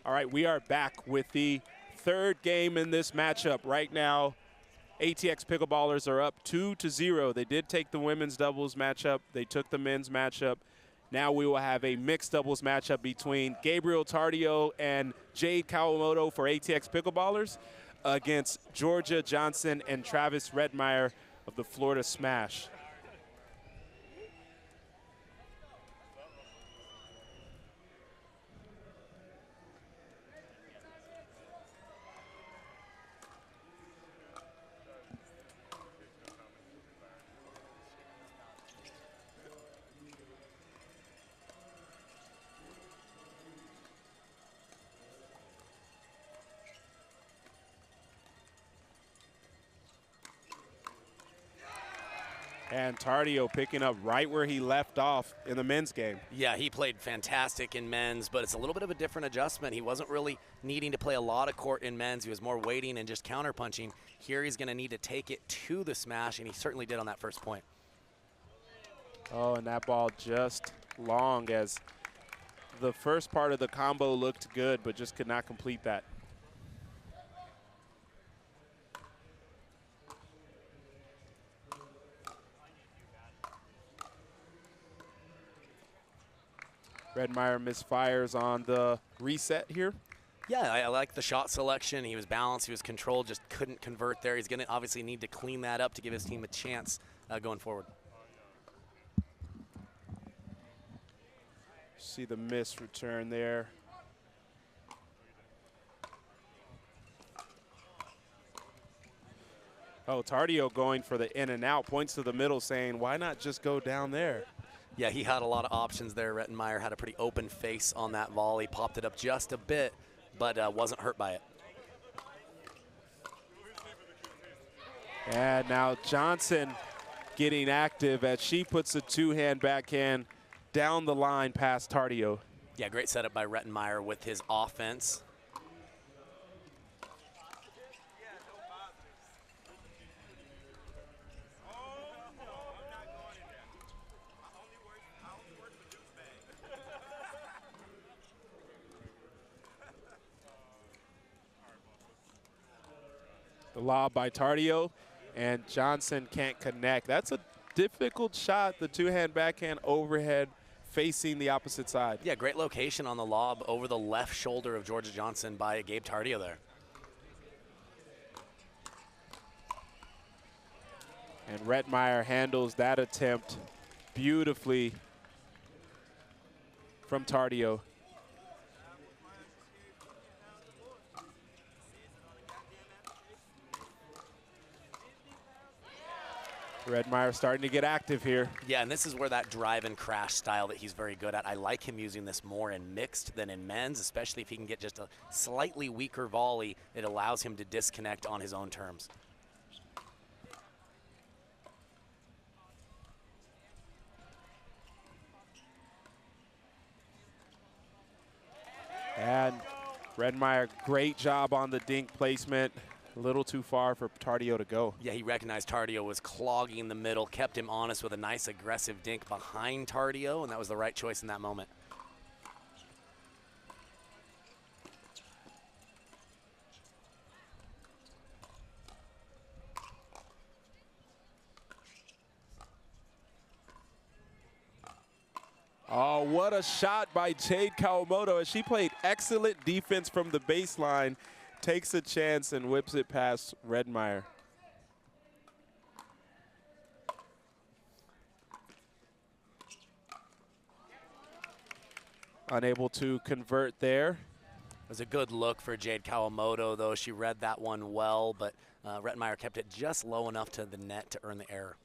All right, we are back with the third game in this matchup. Right now, ATX Pickleballers are up 2-0. They did take the women's doubles matchup. They took the men's matchup. Now we will have a mixed doubles matchup between Gabriel Tardio and Jade Kawamoto for ATX Pickleballers against Jorja Johnson and Travis Rettenmaier of the Florida Smash. And Tardio picking up right where he left off in the men's game. Yeah, he played fantastic in men's, but it's a little bit of a different adjustment. He wasn't really needing to play a lot of court in men's. He was more waiting and just counterpunching. Here he's going to need to take it to the smash, and he certainly did on that first point. Oh, and that ball just long, as the first part of the combo looked good, but just could not complete that. Rettenmaier misfires on the reset here. Yeah, I like the shot selection. He was balanced, he was controlled, just couldn't convert there. He's going to obviously need to clean that up to give his team a chance going forward. See the miss return there. Oh, Tardio going for the in and out, points to the middle saying, why not just go down there? Yeah, he had a lot of options there. Rettenmaier had a pretty open face on that volley, popped it up just a bit, but wasn't hurt by it. And now Johnson getting active as she puts a two-hand backhand down the line past Tardio. Yeah, great setup by Rettenmaier with his offense. The lob by Tardio, and Johnson can't connect. That's a difficult shot, the two-hand backhand overhead facing the opposite side. Yeah, great location on the lob over the left shoulder of Jorja Johnson by Gabe Tardio there. And Rettenmaier handles that attempt beautifully from Tardio. Rettenmaier starting to get active here. Yeah, and this is where that drive and crash style that he's very good at. I like him using this more in mixed than in men's, especially if he can get just a slightly weaker volley. It allows him to disconnect on his own terms. And Rettenmaier, great job on the dink placement. A little too far for Tardio to go. Yeah, he recognized Tardio was clogging the middle, kept him honest with a nice aggressive dink behind Tardio, and that was the right choice in that moment. Oh, what a shot by Jade Kawamoto, as she played excellent defense from the baseline. Takes a chance and whips it past Rettenmaier. Unable to convert there. It was a good look for Jade Kawamoto, though. She read that one well, but Rettenmaier kept it just low enough to the net to earn the error.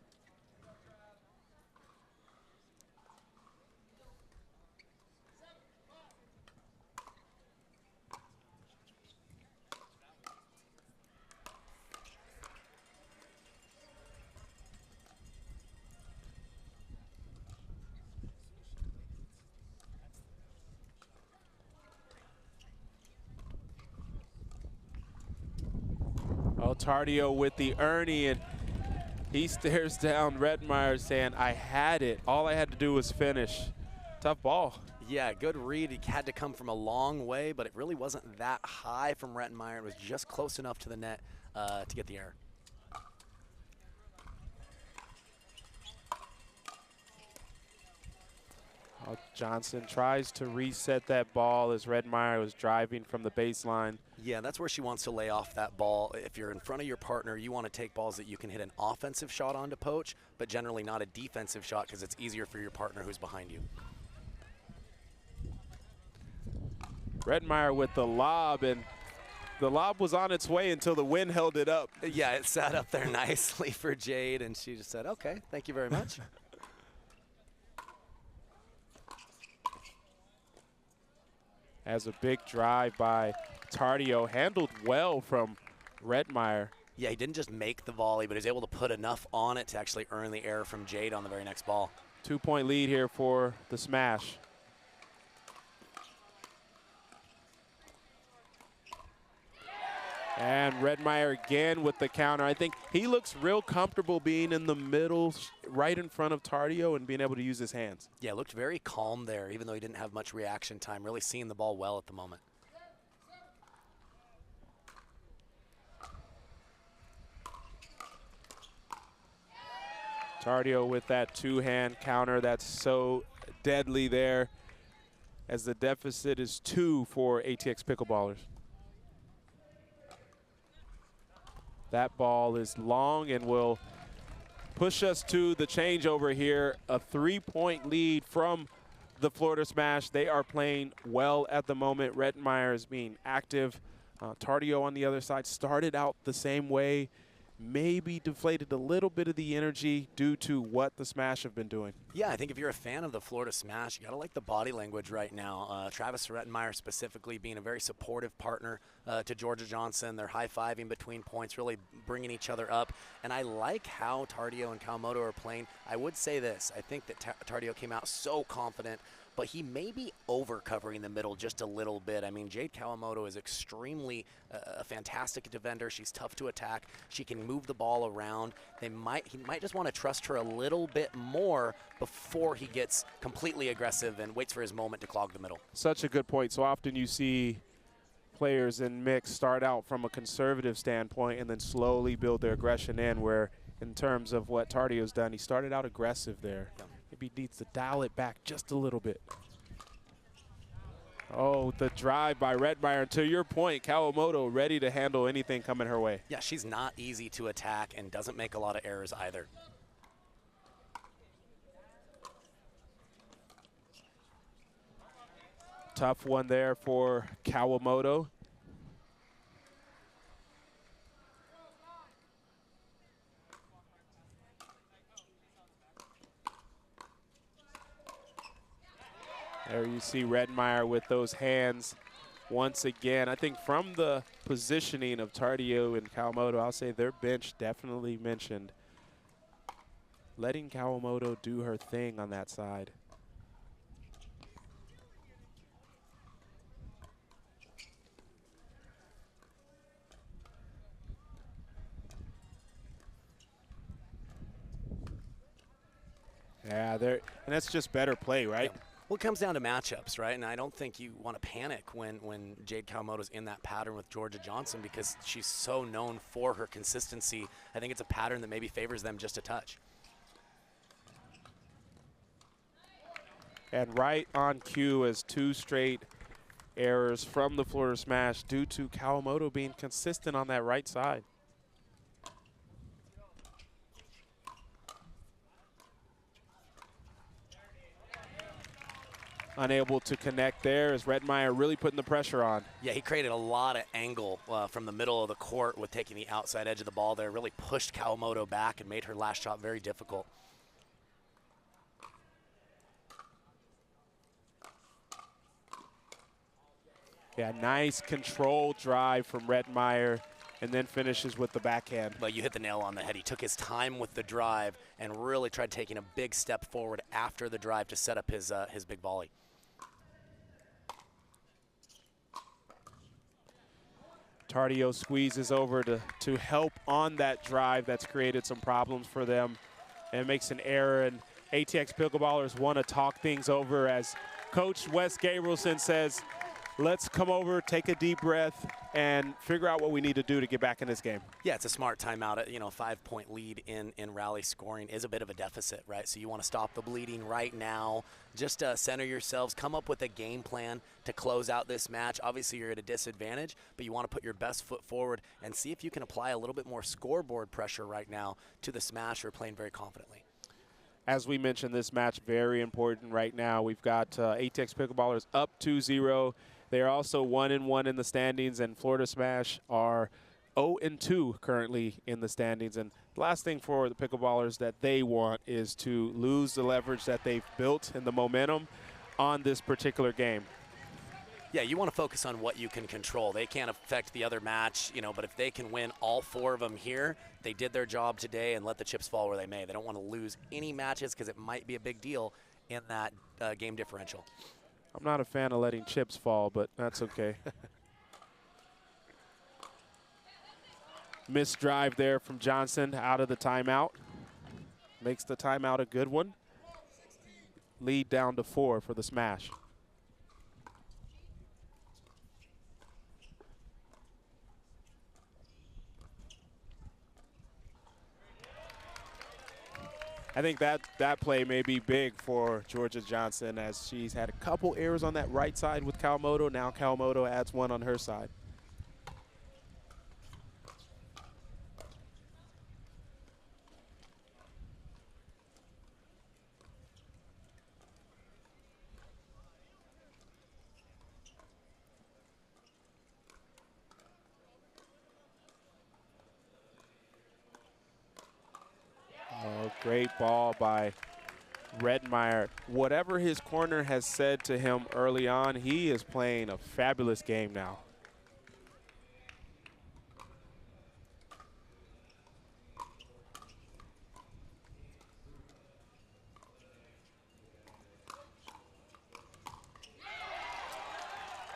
Oh, Tardio with the Ernie, and he stares down Rettenmaier saying, I had it. All I had to do was finish. Tough ball. Yeah, good read. He had to come from a long way, but it really wasn't that high from Rettenmaier. It was just close enough to the net to get the error. Oh, Johnson tries to reset that ball as Rettenmaier was driving from the baseline. Yeah, that's where she wants to lay off that ball. If you're in front of your partner, you want to take balls that you can hit an offensive shot on to poach, but generally not a defensive shot because it's easier for your partner who's behind you. Rettenmaier with the lob, and the lob was on its way until the wind held it up. Yeah, it sat up there nicely for Jade, and she just said, okay, thank you very much. As a big drive by Tardio, handled well from Rettenmaier. Yeah, he didn't just make the volley, but he was able to put enough on it to actually earn the error from Jade on the very next ball. 2-point lead here for the smash. And Rettenmaier again with the counter. I think he looks real comfortable being in the middle, right in front of Tardio, and being able to use his hands. Yeah, looked very calm there, even though he didn't have much reaction time. Really seeing the ball well at the moment. Tardio with that two-hand counter that's so deadly there, as the deficit is 2 for ATX Pickleballers. That ball is long and will push us to the changeover here. A 3-point lead from the Florida Smash. They are playing well at the moment. Rettenmaier is being active. Tardio on the other side started out the same way. Maybe deflated a little bit of the energy due to what the Smash have been doing. Yeah, I think if you're a fan of the Florida Smash, you got to like the body language right now. Travis Rettenmaier specifically being a very supportive partner to Jorja Johnson. They're high-fiving between points, really bringing each other up. And I like how Tardio and Kawamoto are playing. I would say this. I think that Tardio came out so confident, but he may be over-covering the middle just a little bit. I mean, Jade Kawamoto is extremely a fantastic defender. She's tough to attack. She can move the ball around. He might just want to trust her a little bit more before he gets completely aggressive and waits for his moment to clog the middle. Such a good point. So often you see players in mix start out from a conservative standpoint and then slowly build their aggression in, where in terms of what Tardio's done, he started out aggressive there. Yeah. Maybe needs to dial it back just a little bit. Oh, the drive by Rettenmaier. To your point, Kawamoto ready to handle anything coming her way. Yeah, she's not easy to attack and doesn't make a lot of errors either. Tough one there for Kawamoto. There you see Rettenmaier with those hands once again. I think from the positioning of Tardio and Kawamoto, I'll say their bench definitely mentioned letting Kawamoto do her thing on that side. Yeah, and that's just better play, right? Yeah. Well, it comes down to matchups, right? And I don't think you want to panic when Jade Kawamoto's in that pattern with Jorja Johnson, because she's so known for her consistency. I think it's a pattern that maybe favors them just a touch. And right on cue as 2 straight errors from the Florida Smash due to Kawamoto being consistent on that right side. Unable to connect there as Rettenmaier really putting the pressure on. Yeah, he created a lot of angle from the middle of the court with taking the outside edge of the ball there. Really pushed Kawamoto back and made her last shot very difficult. Yeah, nice control drive from Rettenmaier, and then finishes with the backhand. But you hit the nail on the head. He took his time with the drive and really tried taking a big step forward after the drive to set up his big volley. Tardio squeezes over to help on that drive that's created some problems for them and makes an error. And ATX Pickleballers want to talk things over as Coach Wes Gabrielson says, let's come over, take a deep breath, and figure out what we need to do to get back in this game. Yeah, it's a smart timeout. You know, 5-point lead in rally scoring is a bit of a deficit, right? So you want to stop the bleeding right now. Just center yourselves, come up with a game plan to close out this match. Obviously, you're at a disadvantage, but you want to put your best foot forward and see if you can apply a little bit more scoreboard pressure right now to the smash. Or playing very confidently. As we mentioned, this match very important right now. We've got ATX Pickleballers up 2-0. They are also 1-1 in the standings, and Florida Smash are 0-2 currently in the standings. And the last thing for the Pickleballers that they want is to lose the leverage that they've built and the momentum on this particular game. Yeah, you want to focus on what you can control. They can't affect the other match, you know, but if they can win all 4 of them here, they did their job today and let the chips fall where they may. They don't want to lose any matches because it might be a big deal in that game differential. I'm not a fan of letting chips fall, but that's okay. Missed drive there from Johnson out of the timeout. Makes the timeout a good one. Lead down to 4 for the smash. I think that play may be big for Jorja Johnson, as she's had a couple errors on that right side with Kawamoto. Now Kawamoto adds one on her side. Oh, great ball by Rettenmaier. Whatever his corner has said to him early on, he is playing a fabulous game now.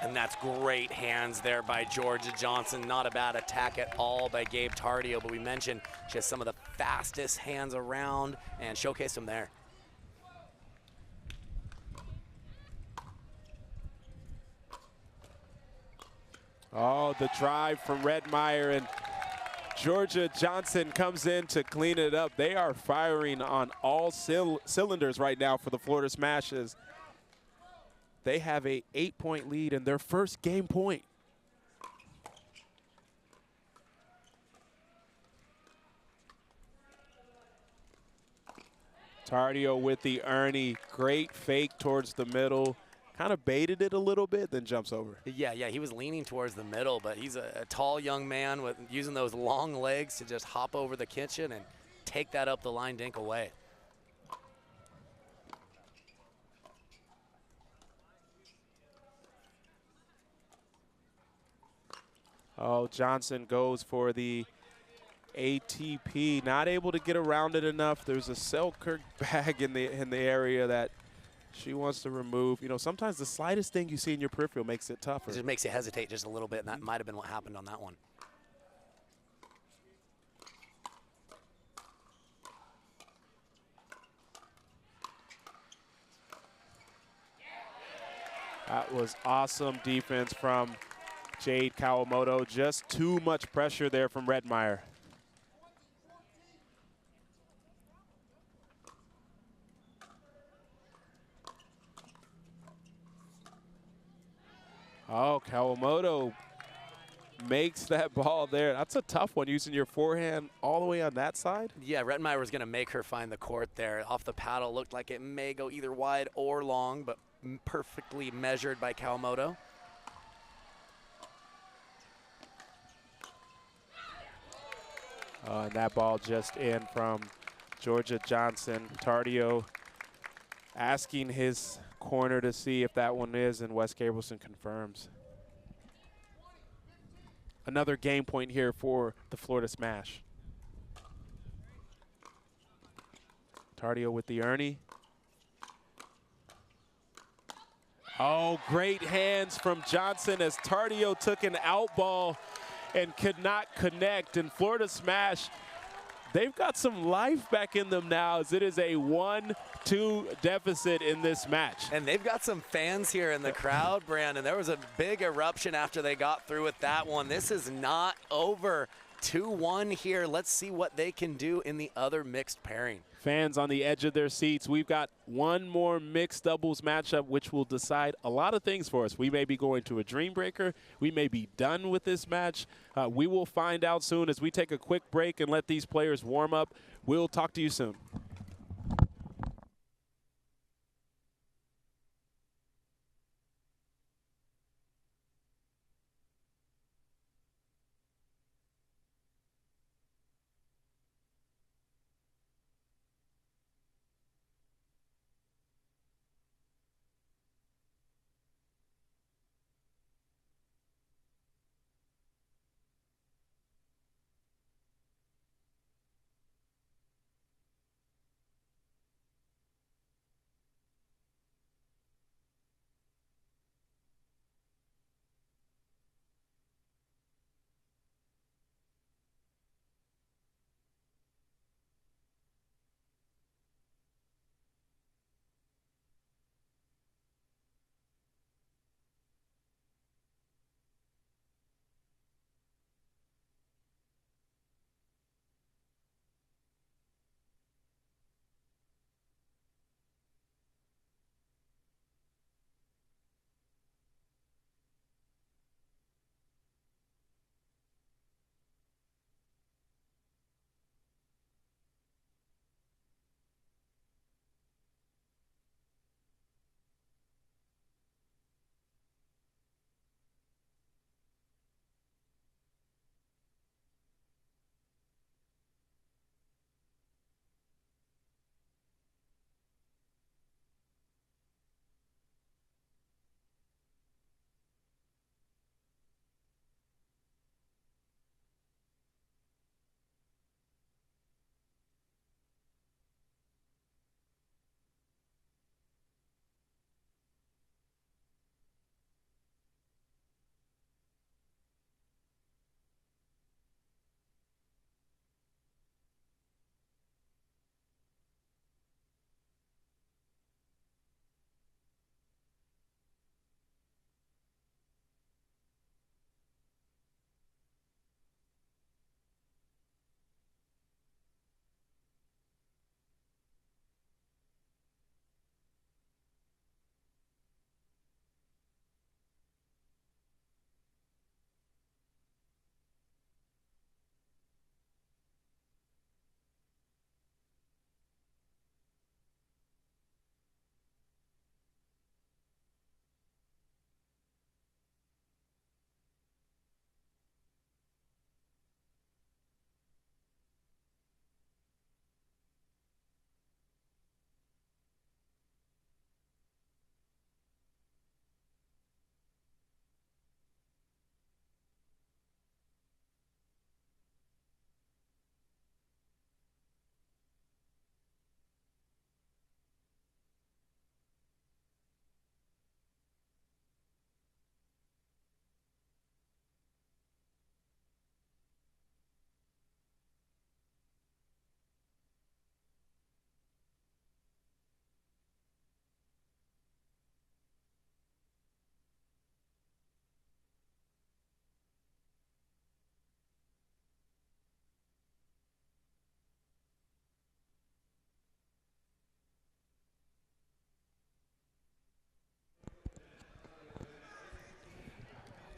And that's great hands there by Jorja Johnson. Not a bad attack at all by Gabe Tardio, but we mentioned she has some of the fastest hands around and showcased them there. Oh, the drive from Rettenmaier, and Jorja Johnson comes in to clean it up. They are firing on all cylinders right now for the Florida Smashes. They have a 8-point lead in their first game point. Tardio with the Ernie. Great fake towards the middle. Kind of baited it a little bit, then jumps over. Yeah, he was leaning towards the middle, but he's a tall young man with using those long legs to just hop over the kitchen and take that up the line dink away. Oh, Johnson goes for the ATP, not able to get around it enough. There's a Selkirk bag in the area that she wants to remove. You know, sometimes the slightest thing you see in your peripheral makes it tougher. It just makes you hesitate just a little bit, and that might have been what happened on that one. That was awesome defense from Jade Kawamoto. Just too much pressure there from Rettenmaier. Oh, Kawamoto makes that ball there. That's a tough one, using your forehand all the way on that side. Yeah, Rettenmaier was going to make her find the court there. Off the paddle, looked like it may go either wide or long, but perfectly measured by Kawamoto. And that ball just in from Jorja Johnson. Tardio asking his corner to see if that one is, and Wes Gabrielson confirms. Another game point here for the Florida Smash. Tardio with the Ernie. Oh, great hands from Johnson as Tardio took an out ball and could not connect. And Florida Smash, they've got some life back in them now, as it is a 1-2 deficit in this match. And they've got some fans here in the crowd, Brandon. There was a big eruption after they got through with that one. This is not over. 2-1 here. Let's see what they can do in the other mixed pairing. Fans on the edge of their seats. We've got one more mixed doubles matchup, which will decide a lot of things for us. We may be going to a Dreambreaker. We may be done with this match. We will find out soon as we take a quick break and let these players warm up. We'll talk to you soon.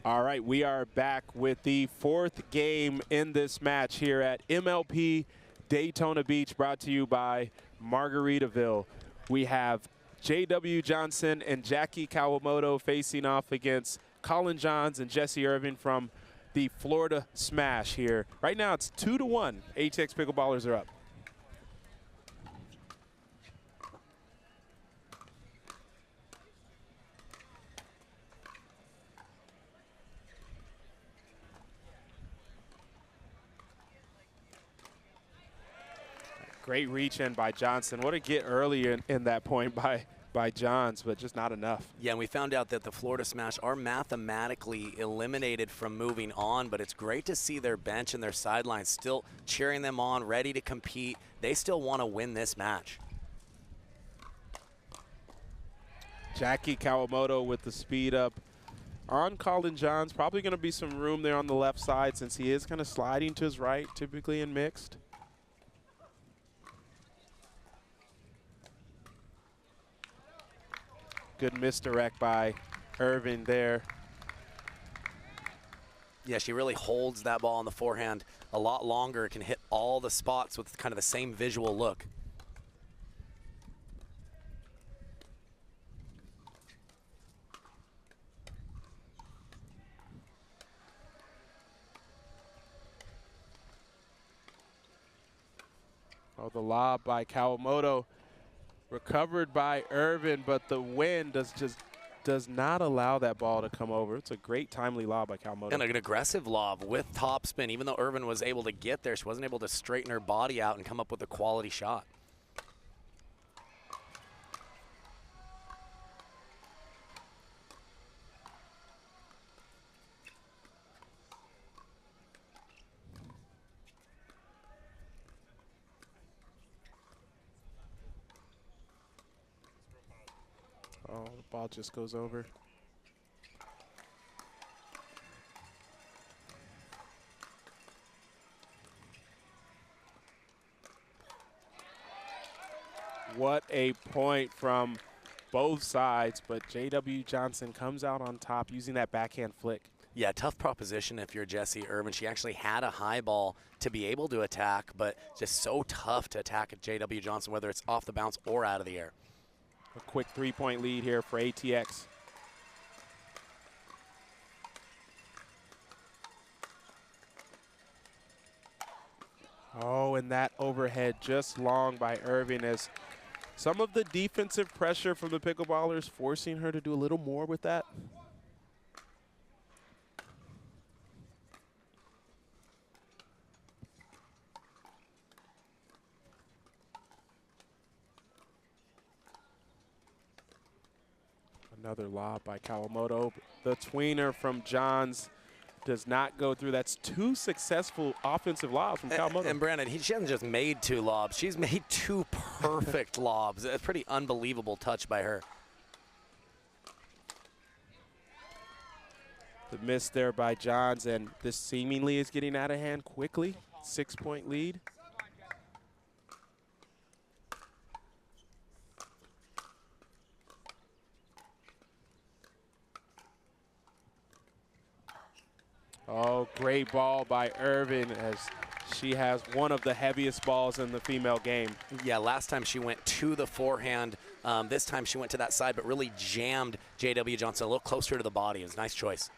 All right, we are back with the 4th game in this match here at MLP Daytona Beach, brought to you by Margaritaville. We have J.W. Johnson and Jackie Kawamoto facing off against Collin Johns and Jessie Irvine from the Florida Smash here. Right now it's 2-1. ATX Pickleballers are up. Great reach in by Johnson. What a get early in that point by Johns, but just not enough. Yeah, and we found out that the Florida Smash are mathematically eliminated from moving on, but it's great to see their bench and their sidelines still cheering them on, ready to compete. They still want to win this match. Jackie Kawamoto with the speed up on Collin Johns. Probably going to be some room there on the left side since he is kind of sliding to his right, typically in mixed. Good misdirect by Irvine there. Yeah, she really holds that ball on the forehand a lot longer. It can hit all the spots with kind of the same visual look. Oh, the lob by Kawamoto. Recovered by Irvine, but the wind does not allow that ball to come over. It's a great timely lob by Kawamoto. And an aggressive lob with topspin. Even though Irvine was able to get there, she wasn't able to straighten her body out and come up with a quality shot. Oh, the ball just goes over. What a point from both sides, but J.W. Johnson comes out on top using that backhand flick. Yeah, tough proposition if you're Jessie Irvine. She actually had a high ball to be able to attack, but just so tough to attack at J.W. Johnson, whether it's off the bounce or out of the air. A quick 3-point lead here for ATX. Oh, and that overhead just long by Irvine as some of the defensive pressure from the Pickleballers forcing her to do a little more with that. Another lob by Kawamoto. The tweener from Johns does not go through. That's 2 successful offensive lobs from Kawamoto. And Brandon, she hasn't just made 2 lobs. She's made 2 perfect lobs. A pretty unbelievable touch by her. The miss there by Johns, and this seemingly is getting out of hand quickly. 6-point lead. Oh, great ball by Irvine as she has one of the heaviest balls in the female game. Yeah, last time she went to the forehand. This time she went to that side, but really jammed J.W. Johnson a little closer to the body. It was a nice choice.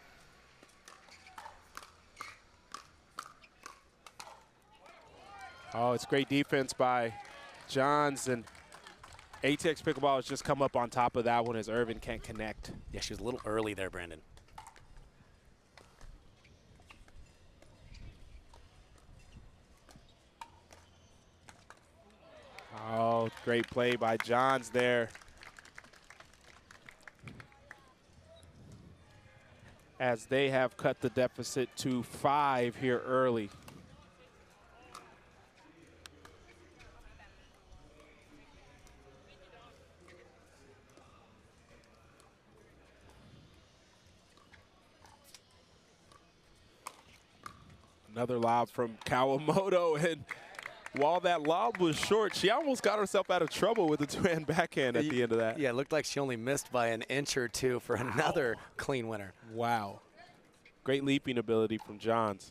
Oh, it's great defense by Johns, and ATX Pickleball has just come up on top of that one as Irvine can't connect. Yeah, she was a little early there, Brandon. Oh, great play by Johns there. As they have cut the deficit to 5 here early. Another lob from Kawamoto, and while that lob was short, she almost got herself out of trouble with the two-hand backhand at the end of that. Yeah, it looked like she only missed by an inch or two for another clean winner. Wow. Great leaping ability from Johns.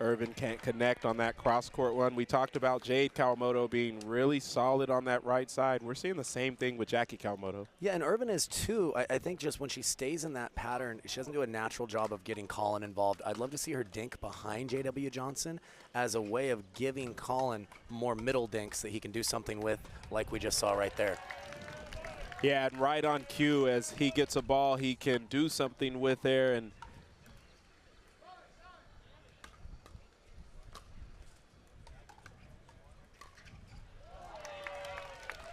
Irvine can't connect on that cross-court one. We talked about Jade Kawamoto being really solid on that right side. We're seeing the same thing with Jackie Kawamoto. Yeah, and Irvine is too. I think just when she stays in that pattern, she doesn't do a natural job of getting Collin involved. I'd love to see her dink behind J.W. Johnson as a way of giving Collin more middle dinks that he can do something with, like we just saw right there. Yeah, and right on cue, as he gets a ball he can do something with there. And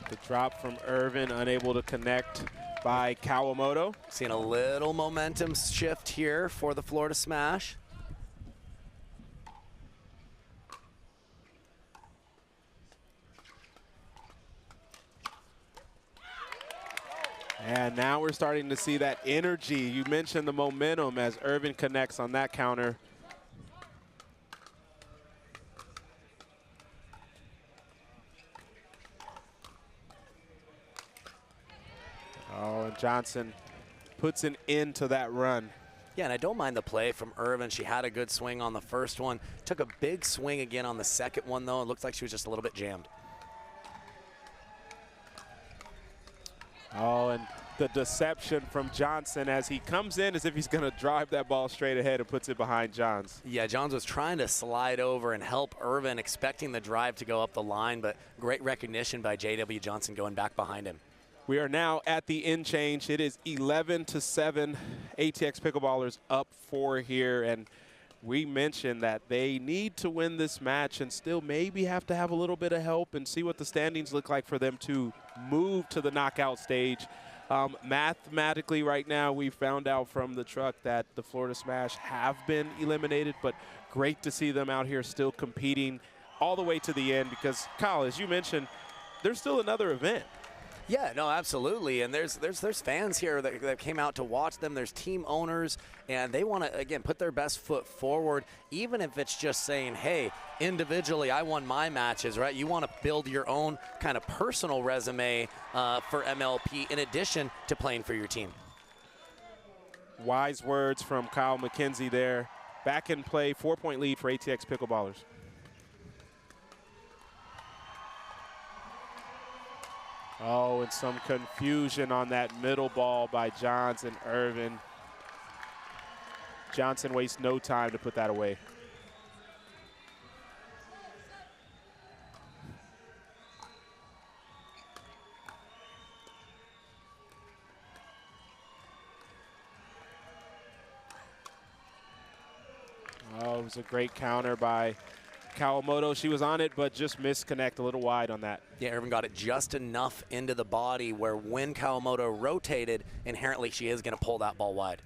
the drop from Irvine, unable to connect by Kawamoto. Seeing a little momentum shift here for the Florida Smash. And now we're starting to see that energy. You mentioned the momentum as Irvine connects on that counter. Oh, and Johnson puts an end to that run. Yeah, and I don't mind the play from Irvine. She had a good swing on the first one. Took a big swing again on the second one, though. It looked like she was just a little bit jammed. Oh, and the deception from Johnson as he comes in as if he's going to drive that ball straight ahead and puts it behind Johns. Yeah, Johns was trying to slide over and help Irvine, expecting the drive to go up the line, but great recognition by J.W. Johnson going back behind him. We are now at the end change. It is 11-7. ATX Pickleballers up 4 here, and we mentioned that they need to win this match and still maybe have to have a little bit of help and see what the standings look like for them to move to the knockout stage. Mathematically right now, we found out from the truck that the Florida Smash have been eliminated, but great to see them out here still competing all the way to the end because, Kyle, as you mentioned, there's still another event. Yeah, no, absolutely, and there's fans here that came out to watch them. There's team owners, and they want to, again, put their best foot forward, even if it's just saying, hey, individually, I won my matches, right? You want to build your own kind of personal resume for MLP in addition to playing for your team. Wise words from Kyle McKenzie there. Back in play, 4-point lead for ATX Pickleballers. Oh, and some confusion on that middle ball by Johns and Irvine. Johnson wastes no time to put that away. Oh, it was a great counter by Kawamoto. She was on it, but just misconnect a little wide on that. Yeah, Irvine got it just enough into the body where when Kawamoto rotated, inherently she is going to pull that ball wide.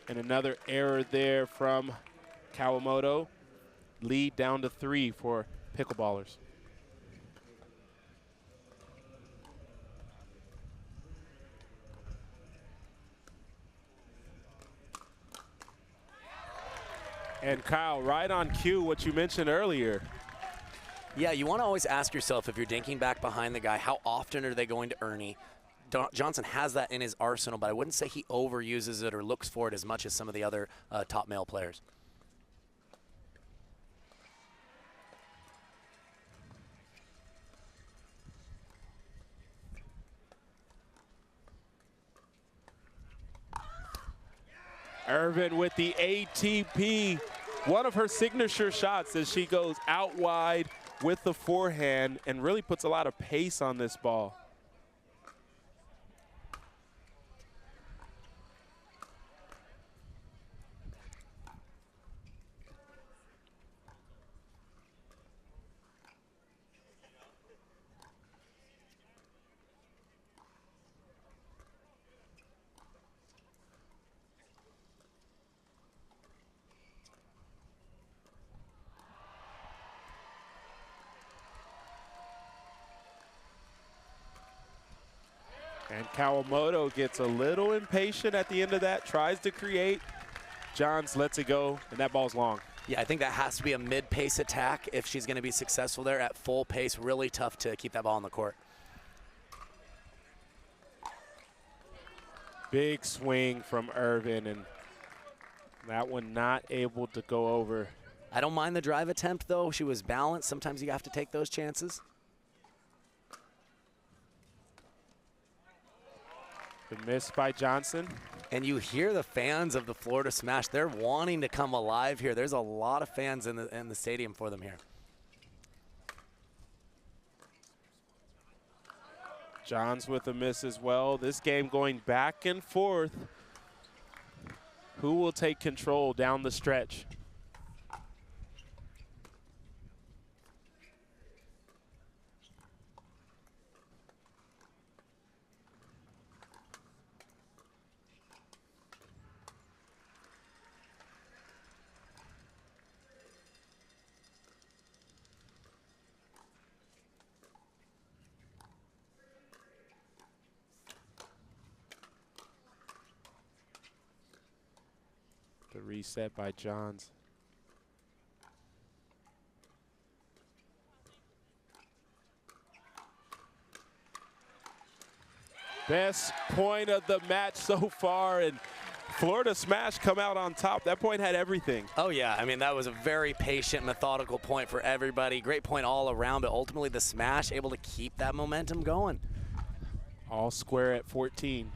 And another error there from Kawamoto. Lead down to 3 for Pickleballers. And Kyle, right on cue, what you mentioned earlier. Yeah, you want to always ask yourself, if you're dinking back behind the guy, how often are they going to Ernie? Johnson has that in his arsenal, but I wouldn't say he overuses it or looks for it as much as some of the other top male players. Irvine with the ATP, one of her signature shots as she goes out wide with the forehand and really puts a lot of pace on this ball. Kawamoto gets a little impatient at the end of that, tries to create. Johns lets it go, and that ball's long. Yeah, I think that has to be a mid-pace attack if she's going to be successful there. At full pace, really tough to keep that ball on the court. Big swing from Irvine, and that one not able to go over. I don't mind the drive attempt, though. She was balanced. Sometimes you have to take those chances. The miss by Johnson. And you hear the fans of the Florida Smash. They're wanting to come alive here. There's a lot of fans in the stadium for them here. Johns with a miss as well. This game going back and forth. Who will take control down the stretch? The reset by Johns. Best point of the match so far, and Florida Smash come out on top. That point had everything. Oh, yeah. I mean, that was a very patient, methodical point for everybody. Great point all around, but ultimately the Smash able to keep that momentum going. All square at 14.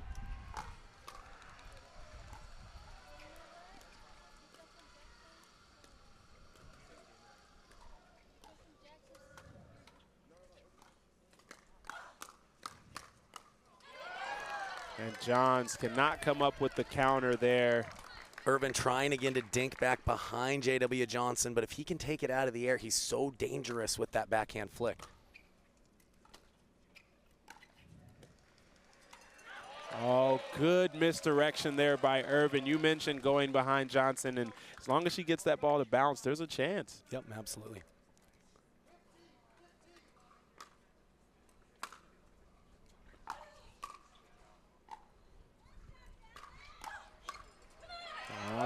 And Johns cannot come up with the counter there. Irvine trying again to dink back behind J.W. Johnson, but if he can take it out of the air, he's so dangerous with that backhand flick. Oh, good misdirection there by Irvine. You mentioned going behind Johnson, and as long as she gets that ball to bounce, there's a chance. Yep, absolutely.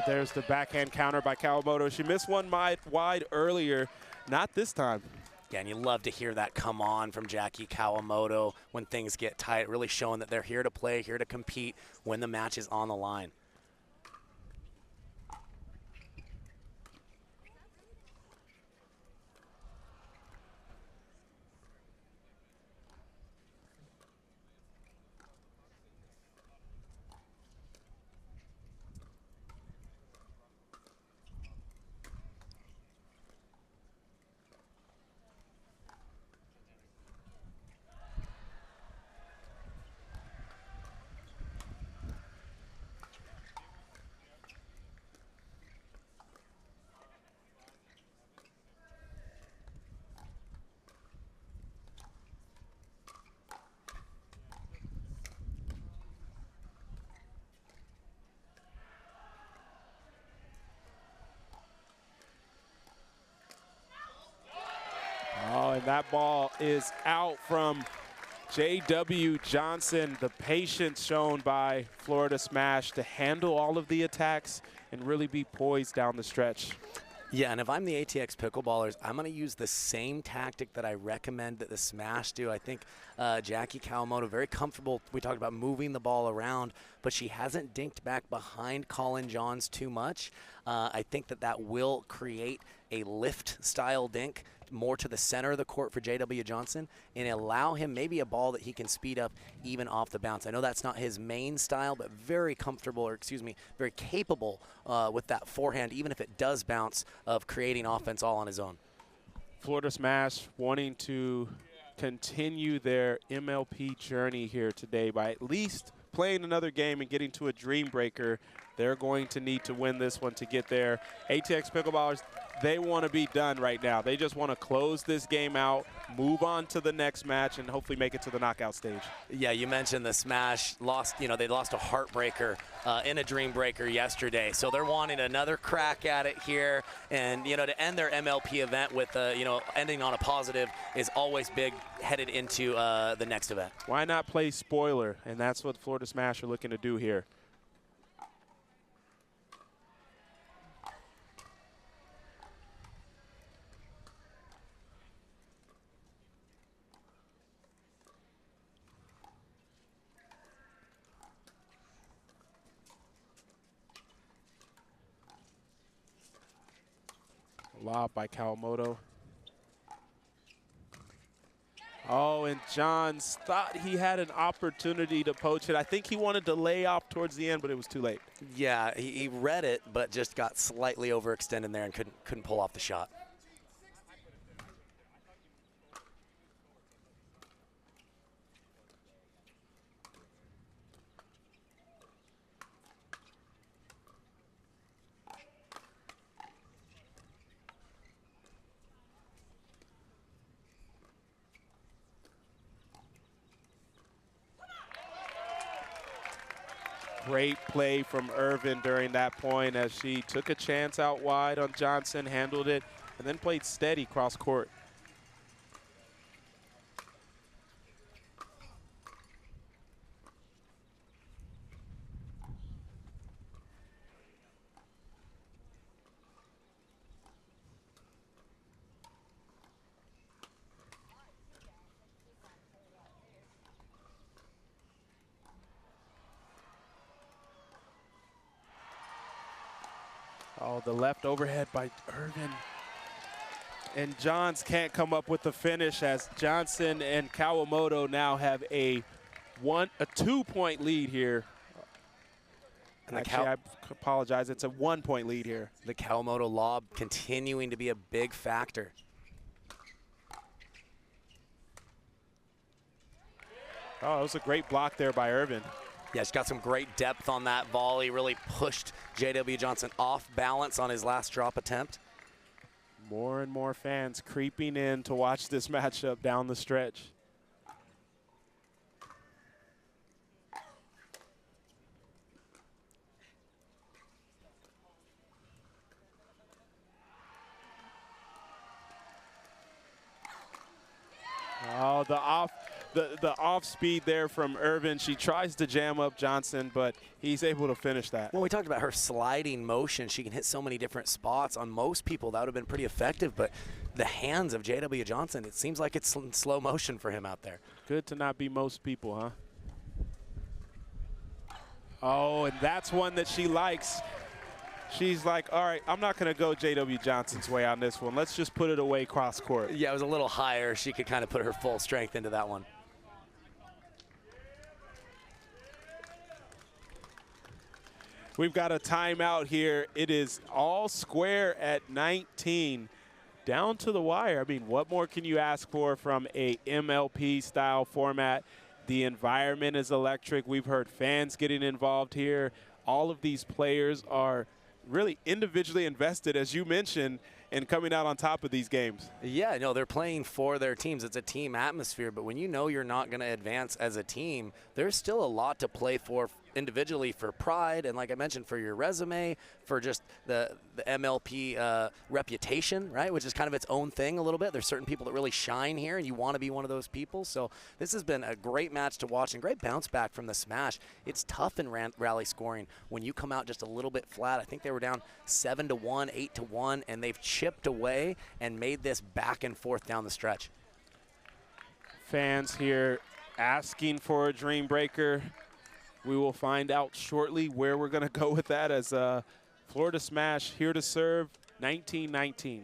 There's the backhand counter by Kawamoto. She missed one wide earlier, not this time. Yeah, and you love to hear that come on from Jackie Kawamoto when things get tight, really showing that they're here to play, here to compete when the match is on the line. And that ball is out from J.W. Johnson. The patience shown by Florida Smash to handle all of the attacks and really be poised down the stretch. Yeah, and if I'm the ATX Pickleballers, I'm going to use the same tactic that I recommend that the Smash do. I think Jackie Kawamoto, very comfortable. We talked about moving the ball around, but she hasn't dinked back behind Collin Johns too much. I think that will create a lift-style dink more to the center of the court for J.W. Johnson and allow him maybe a ball that he can speed up even off the bounce. I know that's not his main style, but very comfortable, or excuse me, very capable with that forehand, even if it does bounce, of creating offense all on his own. Florida Smash wanting to continue their MLP journey here today by at least playing another game and getting to a Dreambreaker. They're going to need to win this one to get there. ATX Pickleballers, they want to be done right now. They just want to close this game out, move on to the next match, and hopefully make it to the knockout stage. Yeah, you mentioned the smash lost. You know, they lost a heartbreaker in a Dreambreaker yesterday, so they're wanting another crack at it here. And you know, to end their MLP event with you know, ending on a positive is always big headed into the next event. Why not play spoiler? And that's what Florida Smash are looking to do here. Lob by Kawamoto. Oh, and Johns thought he had an opportunity to poach it. I think he wanted to lay off towards the end, but it was too late. Yeah, he read it, but just got slightly overextended there and couldn't pull off the shot. Great play from Irvine during that point as she took a chance out wide on Johnson, handled it, and then played steady cross court. Oh, the left overhead by Irvine. And Johns can't come up with the finish as Johnson and Kawamoto now have a 2-point lead here. And actually, I apologize, it's a 1-point lead here. The Kawamoto lob continuing to be a big factor. Oh, it was a great block there by Irvine. Yeah, she's got some great depth on that volley, really pushed J.W. Johnson off balance on his last drop attempt. More and more fans creeping in to watch this matchup down the stretch. Oh, the off speed there from Irvine. She tries to jam up Johnson, but he's able to finish that. Well, we talked about her sliding motion. She can hit so many different spots. On most people, that would have been pretty effective, but the hands of J.W. Johnson, it seems like it's in slow motion for him out there. Good to not be most people, huh? Oh, and that's one that she likes. She's like, all right, I'm not going to go J.W. Johnson's way on this one. Let's just put it away cross court. Yeah, it was a little higher. She could kind of put her full strength into that one. We've got a timeout here. It is all square at 19. Down to the wire. I mean, what more can you ask for from a MLP-style format? The environment is electric. We've heard fans getting involved here. All of these players are really individually invested, as you mentioned, in coming out on top of these games. Yeah, no, they're playing for their teams. It's a team atmosphere, but when you know you're not going to advance as a team, there's still a lot to play for individually, for pride, and like I mentioned, for your resume, for just the MLP reputation, right, which is kind of its own thing a little bit. There's certain people that really shine here, and you want to be one of those people. So this has been a great match to watch and great bounce back from the smash. It's tough in rally scoring when you come out just a little bit flat. I think they were down 7-1, 8-1, and they've chipped away and made this back and forth down the stretch. Fans here asking for a Dreambreaker. We will find out shortly where we're going to go with that as Florida Smash here to serve 19-19.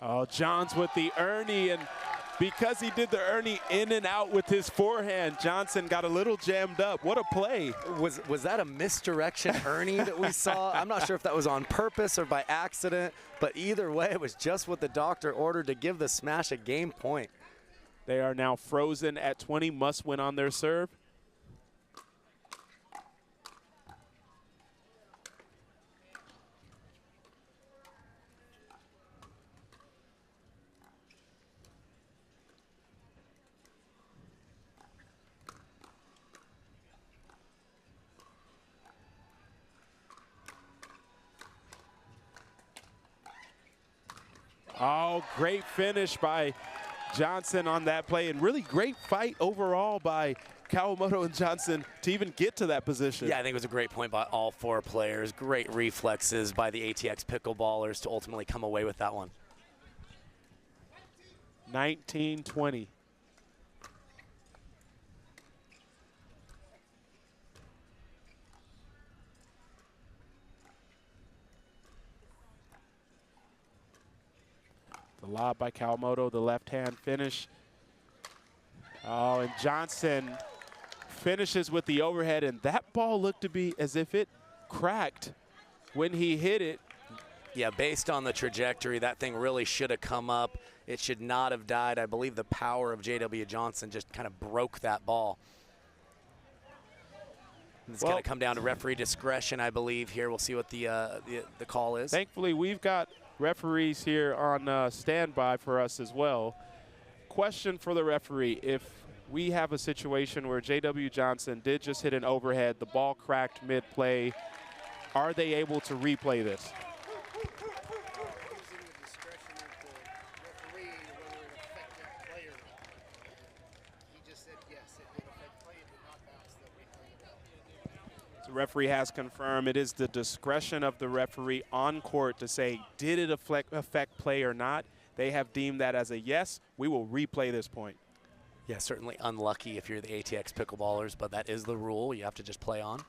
Oh, Johns with the Ernie, and because he did the Ernie in and out with his forehand, Johnson got a little jammed up. What a play. Was that a misdirection Ernie that we saw? I'm not sure if that was on purpose or by accident, but either way, it was just what the doctor ordered to give the smash a game point. They are now frozen at 20, must win on their serve. Oh, great finish by Johnson on that play, and really great fight overall by Kawamoto and Johnson to even get to that position. Yeah, I think it was a great point by all four players. Great reflexes by the ATX Pickleballers to ultimately come away with that one. 19-20. The lob by Kawamoto, the left-hand finish. Oh, and Johnson finishes with the overhead, and that ball looked to be as if it cracked when he hit it. Yeah, based on the trajectory, that thing really should have come up. It should not have died. I believe the power of J.W. Johnson just kind of broke that ball. It's going to come down to referee discretion, I believe, here. We'll see what the call is. Thankfully, we've got referees here on standby for us as well. Question for the referee: if we have a situation where J.W. Johnson did just hit an overhead, the ball cracked mid-play, are they able to replay this? The referee has confirmed it is the discretion of the referee on court to say, did it affect play or not? They have deemed that as a yes. We will replay this point. Yeah, certainly unlucky if you're the ATX Pickleballers, but that is the rule. You have to just play on.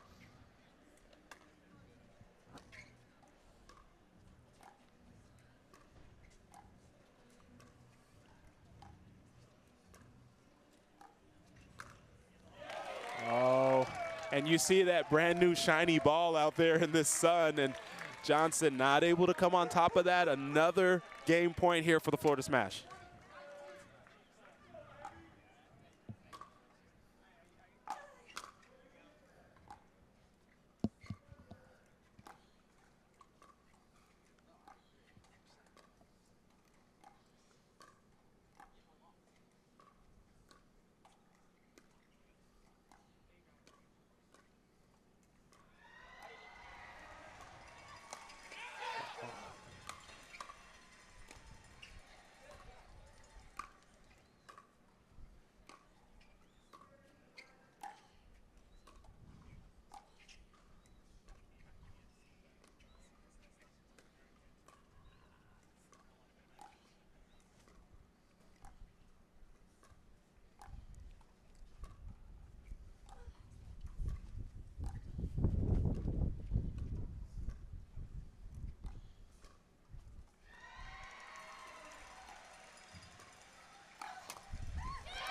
Oh, and you see that brand new shiny ball out there in the sun, and Johnson not able to come on top of that. Another game point here for the Florida Smash.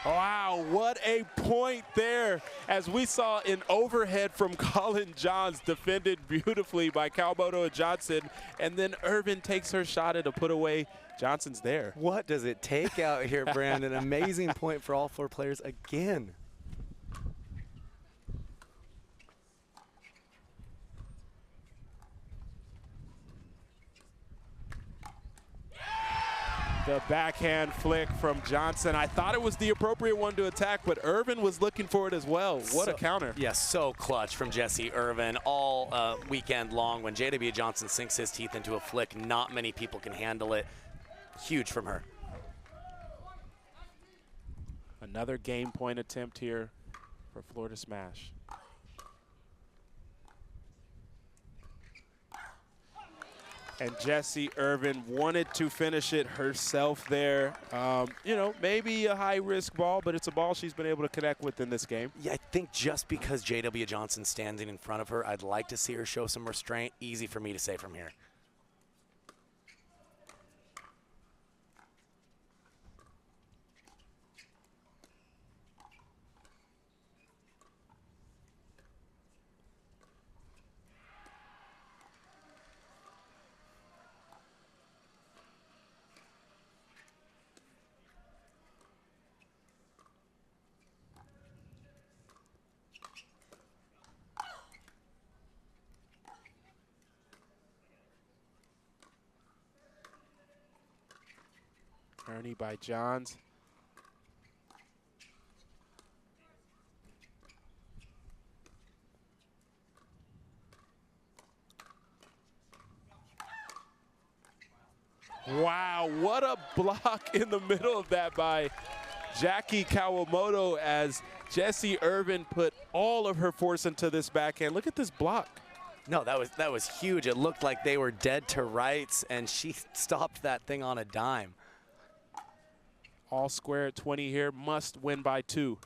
Wow, what a point there, as we saw an overhead from Collin Johns defended beautifully by Kawamoto and Johnson, and then Irvine takes her shot at a put away. Johnson's there. What does it take out here, Brandon? Amazing point for all four players again. The backhand flick from Johnson. I thought it was the appropriate one to attack, but Irvine was looking for it as well. What a counter. Yeah, so clutch from Jessie Irvine all weekend long. When J.W. Johnson sinks his teeth into a flick, not many people can handle it. Huge from her. Another game point attempt here for Florida Smash. And Jessie Irvine wanted to finish it herself there. You know, maybe a high-risk ball, but it's a ball she's been able to connect with in this game. Yeah, I think just because J.W. Johnson's standing in front of her, I'd like to see her show some restraint. Easy for me to say from here. Ernie by Johns. Wow, what a block in the middle of that by Jackie Kawamoto as Jessie Irvine put all of her force into this backhand. Look at this block. No, that was huge. It looked like they were dead to rights, and she stopped that thing on a dime. All square at 20 here, must win by 2.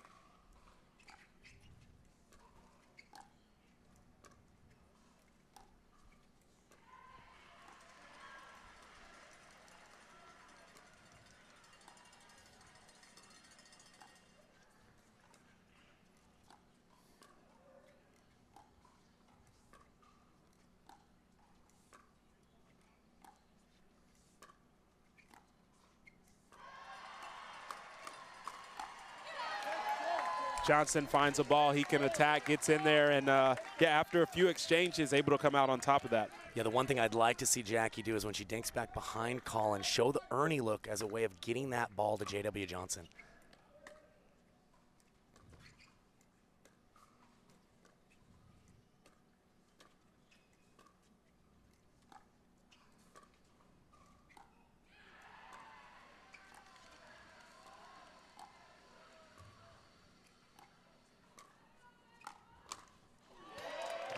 Johnson finds a ball, he can attack, gets in there, and yeah, after a few exchanges, able to come out on top of that. Yeah, the one thing I'd like to see Jackie do is when she dinks back behind Collin, show the Ernie look as a way of getting that ball to J.W. Johnson.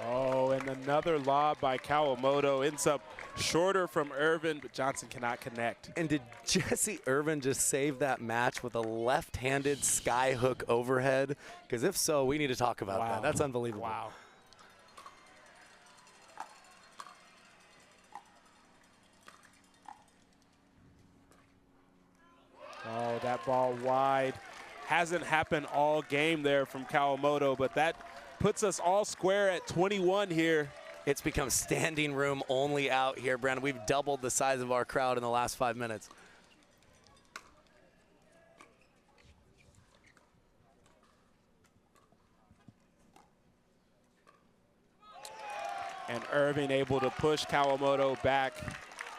Oh, and another lob by Kawamoto. Ends up shorter from Irvine, but Johnson cannot connect. And did Jessie Irvine just save that match with a left-handed sky hook overhead? Because if so, we need to talk about that. That's unbelievable. Wow. Oh, that ball wide. Hasn't happened all game there from Kawamoto, but that puts us all square at 21 here. It's become standing room only out here, Brandon. We've doubled the size of our crowd in the last 5 minutes. And Irvine able to push Kawamoto back.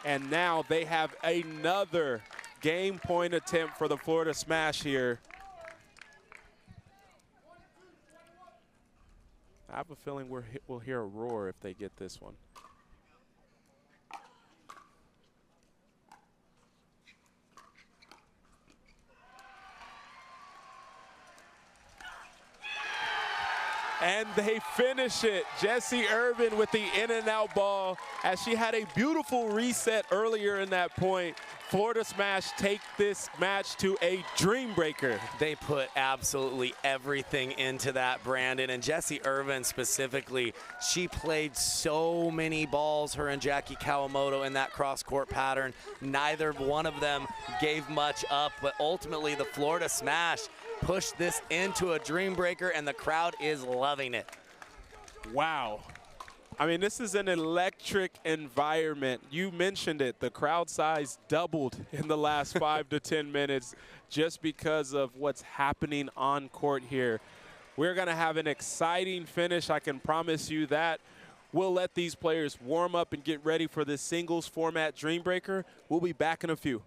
And now they have another game point attempt for the Florida Smash here. I have a feeling we'll hear a roar if they get this one. And they finish it. Jessie Irvine with the in-and-out ball as she had a beautiful reset earlier in that point. Florida Smash take this match to a Dreambreaker. They put absolutely everything into that, Brandon. And Jessie Irvine specifically, she played so many balls, her and Jackie Kawamoto, in that cross-court pattern. Neither one of them gave much up, but ultimately the Florida Smash pushed this into a Dreambreaker, and the crowd is loving it. Wow. I mean, this is an electric environment. You mentioned it. The crowd size doubled in the last 5 to 10 minutes just because of what's happening on court here. We're going to have an exciting finish. I can promise you that. We'll let these players warm up and get ready for this singles format Dreambreaker. We'll be back in a few.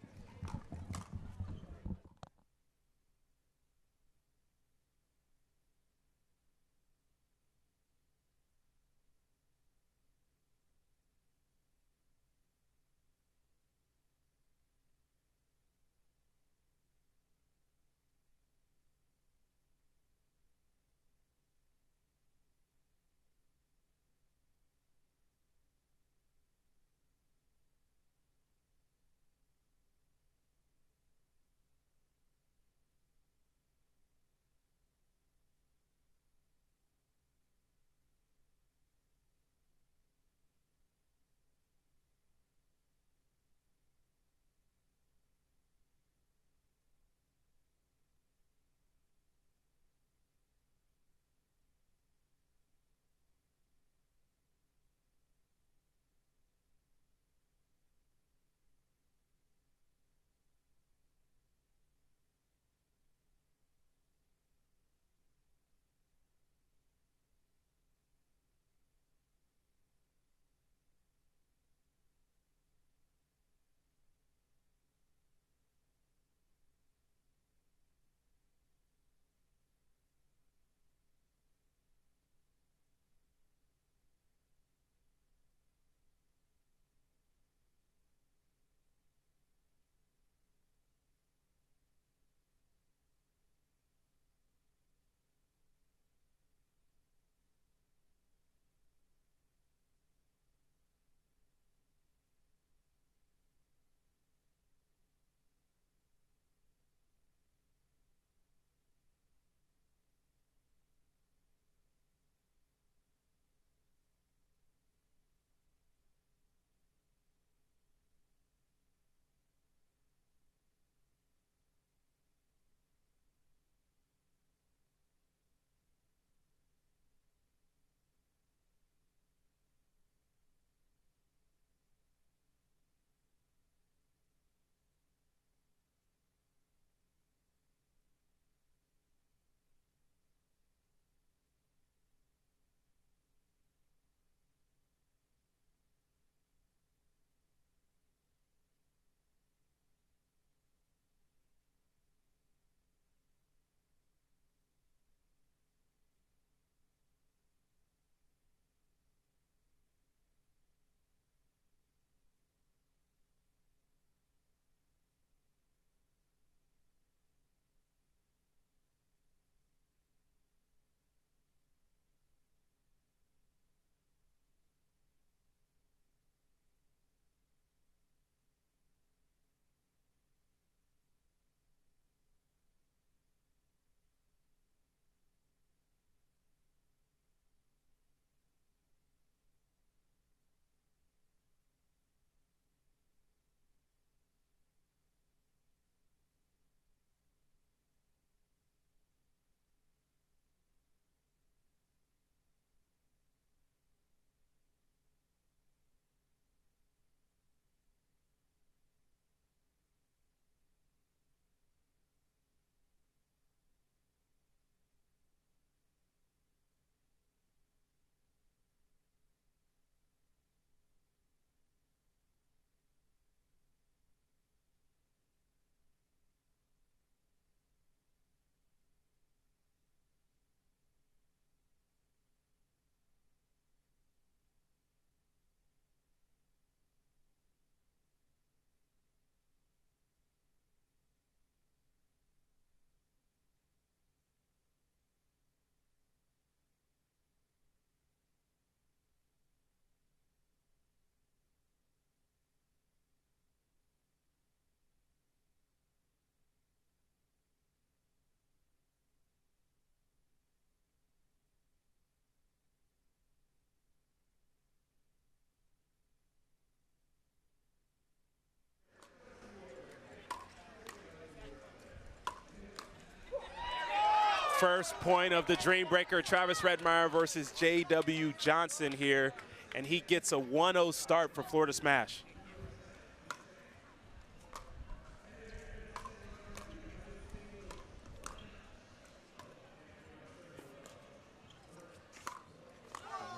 First point of the Dreambreaker, Travis Rettenmaier versus J.W. Johnson here, and he gets a 1-0 start for Florida Smash.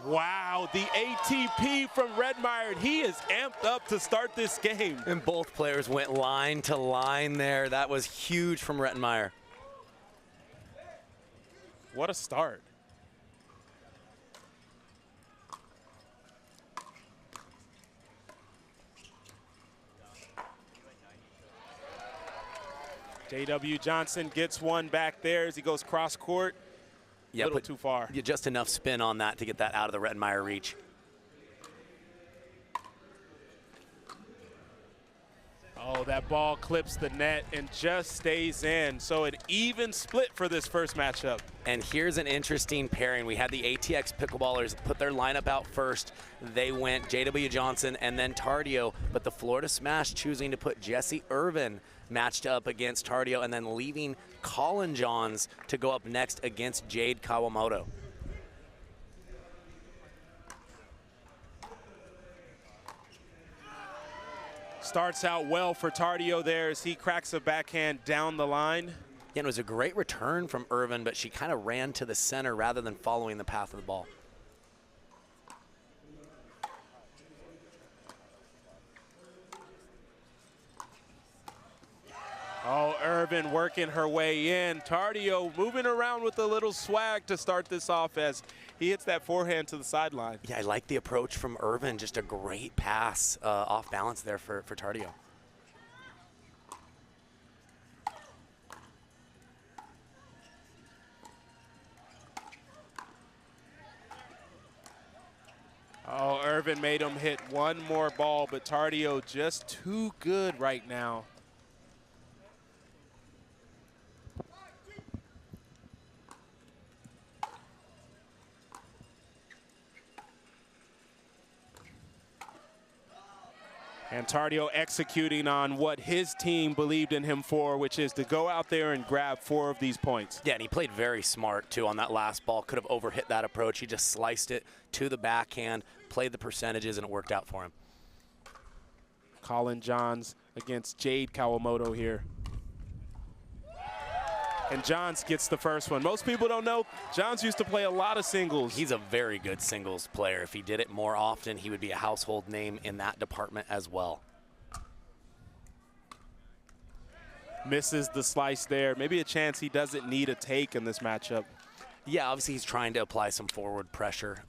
Wow, the ATP from Rettenmaier. He is amped up to start this game. And both players went line to line there. That was huge from Rettenmaier. What a start. J.W. Johnson gets one back there as he goes cross court. Yeah, a little too far. Yeah, just enough spin on that to get that out of the Rettenmaier reach. Oh, that ball clips the net and just stays in. So an even split for this first matchup. And here's an interesting pairing. We had the ATX Pickleballers put their lineup out first. They went J.W. Johnson and then Tardio, but the Florida Smash choosing to put Jessie Irvine matched up against Tardio and then leaving Collin Johns to go up next against Jade Kawamoto. Starts out well for Tardio there as he cracks a backhand down the line. Yeah, it was a great return from Irvine, but she kind of ran to the center rather than following the path of the ball. Oh, Irvine working her way in. Tardio moving around with a little swag to start this off as he hits that forehand to the sideline. Yeah, I like the approach from Irvine. Just a great pass off balance there for Tardio. Oh, Irvine made him hit one more ball, but Tardio just too good right now. And Tardio executing on what his team believed in him for, which is to go out there and grab 4 of these points. Yeah, and he played very smart, too, on that last ball. Could have overhit that approach. He just sliced it to the backhand, played the percentages, and it worked out for him. Collin Johns against Jade Kawamoto here. And Johns gets the first one. Most people don't know, Johns used to play a lot of singles. He's a very good singles player. If he did it more often, he would be a household name in that department as well. Misses the slice there. Maybe a chance he doesn't need a take in this matchup. Yeah, obviously he's trying to apply some forward pressure.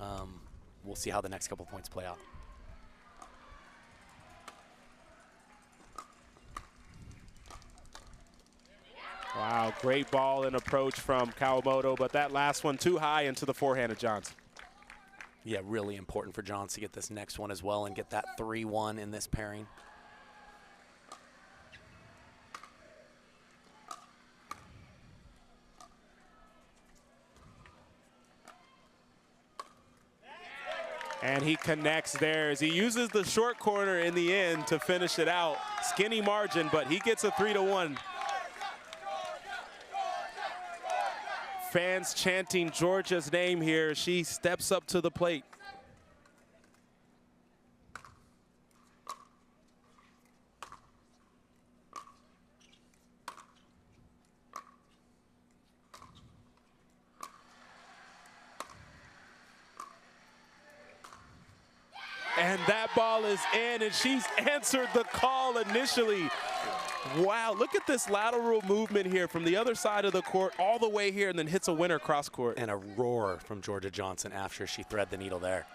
We'll see how the next couple points play out. Wow, great ball and approach from Kawamoto, but that last one too high into the forehand of Johns. Yeah, really important for Johns to get this next one as well and get that 3-1 in this pairing. And he connects there as he uses the short corner in the end to finish it out. Skinny margin, but he gets a 3-1. Fans chanting Jorja's name here. She steps up to the plate. And that ball is in, and she's answered the call initially. Wow, look at this lateral movement here from the other side of the court all the way here and then hits a winner cross court. And a roar from Jorja Johnson after she thread the needle there.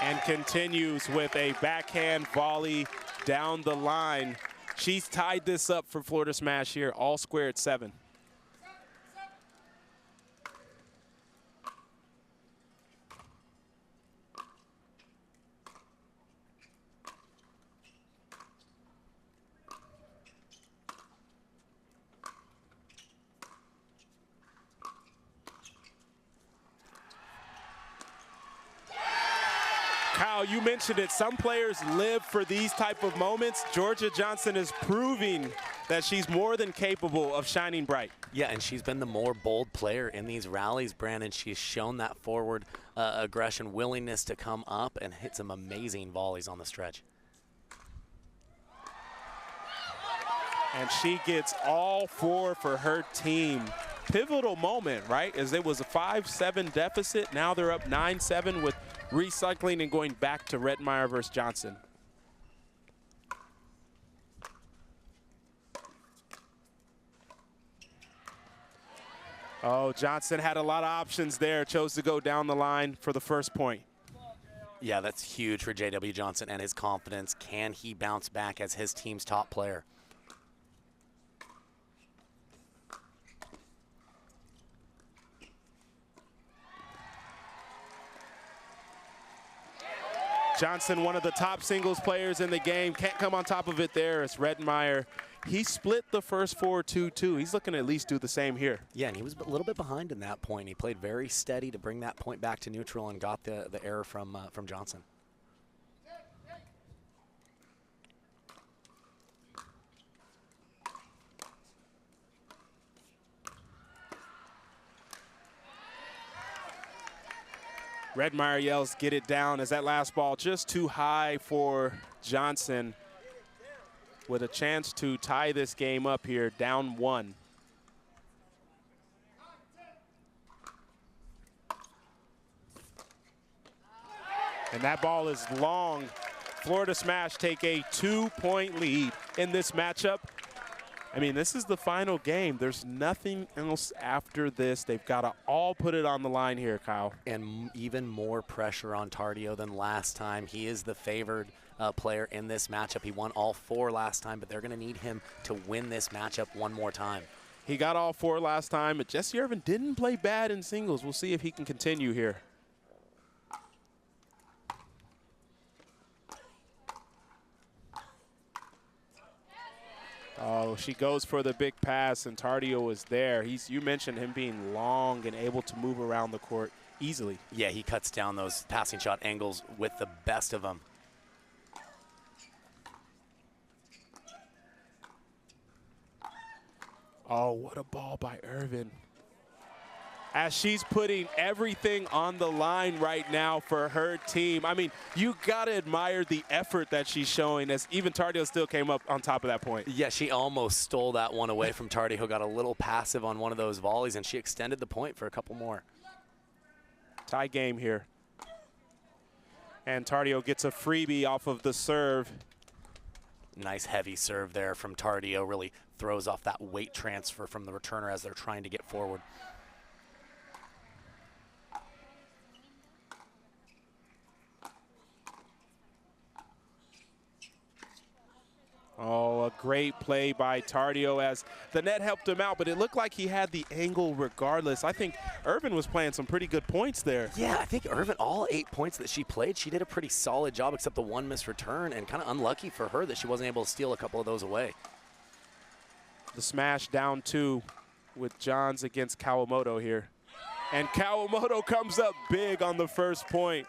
And continues with a backhand volley down the line. She's tied this up for Florida Smash here, all square at 7. Kyle, you mentioned it. Some players live for these type of moments. Jorja Johnson is proving that she's more than capable of shining bright. Yeah, and she's been the more bold player in these rallies, Brandon. She's shown that forward aggression, willingness to come up and hit some amazing volleys on the stretch. And she gets all four for her team. Pivotal moment, right? As it was a 5-7 deficit. Now they're up 9-7 with recycling and going back to Rettenmaier versus Johnson. Oh, Johnson had a lot of options there. Chose to go down the line for the first point. Yeah, that's huge for J.W. Johnson and his confidence. Can he bounce back as his team's top player? Johnson, one of the top singles players in the game, can't come on top of it there as Rettenmaier. He split the first 4 2-2. He's looking to at least do the same here. Yeah, and he was a little bit behind in that point. He played very steady to bring that point back to neutral and got the error from Johnson. Rettenmaier yells, get it down, as that last ball just too high for Johnson, with a chance to tie this game up here, down 1. And that ball is long. Florida Smash take a 2-point lead in this matchup. I mean, this is the final game. There's nothing else after this. They've got to all put it on the line here, Kyle. And even more pressure on Tardio than last time. He is the favored player in this matchup. He won all 4 last time, but they're going to need him to win this matchup one more time. He got all 4 last time, but Jessie Irvine didn't play bad in singles. We'll see if he can continue here. Oh, she goes for the big pass, and Tardio is there. You mentioned him being long and able to move around the court easily. Yeah, he cuts down those passing shot angles with the best of them. Oh, what a ball by Irvine. As she's putting everything on the line right now for her team. I mean, you gotta admire the effort that she's showing, as even Tardio still came up on top of that point. Yeah, she almost stole that one away from Tardio, who got a little passive on one of those volleys, and she extended the point for a couple more. Tie game here. And Tardio gets a freebie off of the serve. Nice heavy serve there from Tardio, really throws off that weight transfer from the returner as they're trying to get forward. Oh, a great play by Tardio as the net helped him out, but it looked like he had the angle regardless. I think Irvine was playing some pretty good points there. Yeah, I think Irvine, all 8 points that she played, she did a pretty solid job except the one missed return, and kind of unlucky for her that she wasn't able to steal a couple of those away. The smash down 2 with Johns against Kawamoto here. And Kawamoto comes up big on the first point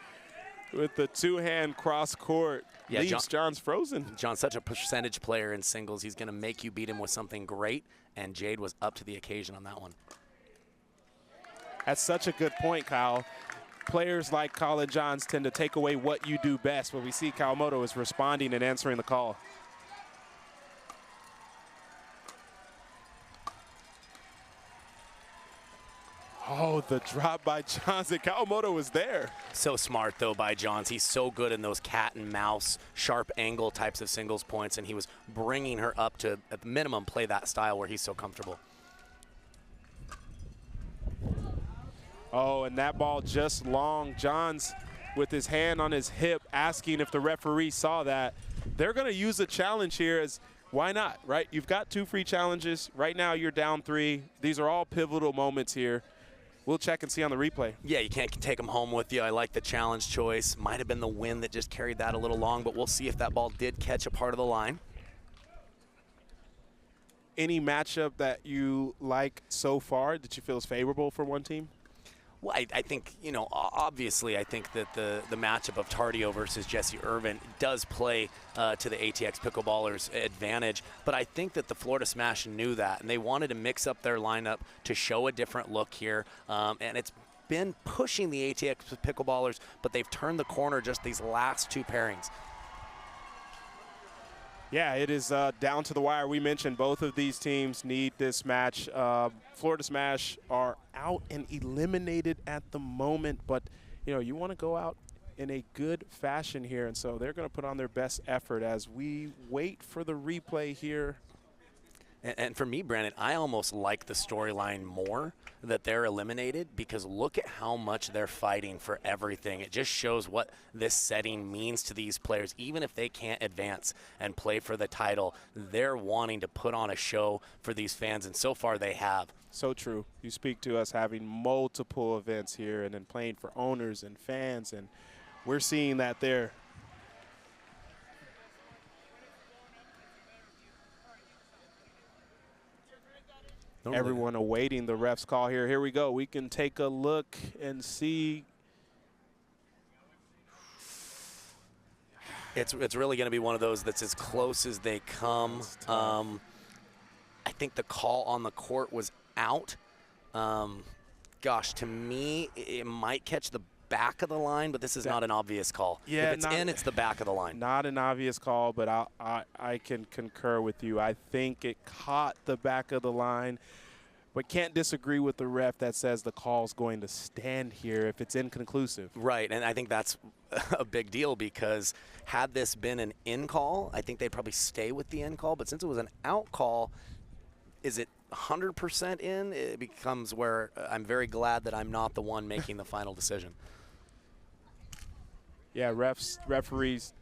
with the 2-hand cross court. Yeah, leaves John's frozen. John's such a percentage player in singles. He's going to make you beat him with something great, and Jade was up to the occasion on that one. That's such a good point, Kyle. Players like Collin Johns tend to take away what you do best, but we see Kawamoto is responding and answering the call. Oh, the drop by Johns. Kawamoto was there. So smart, though, by Johns. He's so good in those cat and mouse, sharp angle types of singles points, and he was bringing her up to, at the minimum, play that style where he's so comfortable. Oh, and that ball just long. Johns with his hand on his hip asking if the referee saw that. They're going to use a challenge here as why not, right? You've got 2 free challenges. Right now you're down 3. These are all pivotal moments here. We'll check and see on the replay. Yeah, you can't take them home with you. I like the challenge choice. Might have been the wind that just carried that a little long, but we'll see if that ball did catch a part of the line. Any matchup that you like so far that you feel is favorable for one team? Well, I think, you know, obviously I think that the matchup of Tardio versus Jessie Irvine does play to the ATX Pickleballers' advantage, but I think that the Florida Smash knew that, and they wanted to mix up their lineup to show a different look here, and it's been pushing the ATX Pickleballers, but they've turned the corner just these last two pairings. Yeah, it is down to the wire. We mentioned both of these teams need this match. Florida Smash are out and eliminated at the moment, but you know, you want to go out in a good fashion here, and so they're going to put on their best effort as we wait for the replay here. And for me, Brandon, I almost like the storyline more that they're eliminated, because look at how much they're fighting for everything. It just shows what this setting means to these players. Even if they can't advance and play for the title, they're wanting to put on a show for these fans, and so far they have. So true. You speak to us having multiple events here and then playing for owners and fans, and we're seeing that there. Everyone awaiting the ref's call here. Here we go. We can take a look and see. It's really going to be one of those that's as close as they come. I think the call on the court was out. Gosh, to me, it might catch the back of the line, but this is not an obvious call. Yeah, if it's in, it's the back of the line. Not an obvious call, but I can concur with you. I think it caught the back of the line, but can't disagree with the ref that says the call's going to stand here if it's inconclusive. Right, and I think that's a big deal, because had this been an in call, I think they'd probably stay with the in call, but since it was an out call, is it 100% in? It becomes where I'm very glad that I'm not the one making the final decision. Yeah, referees.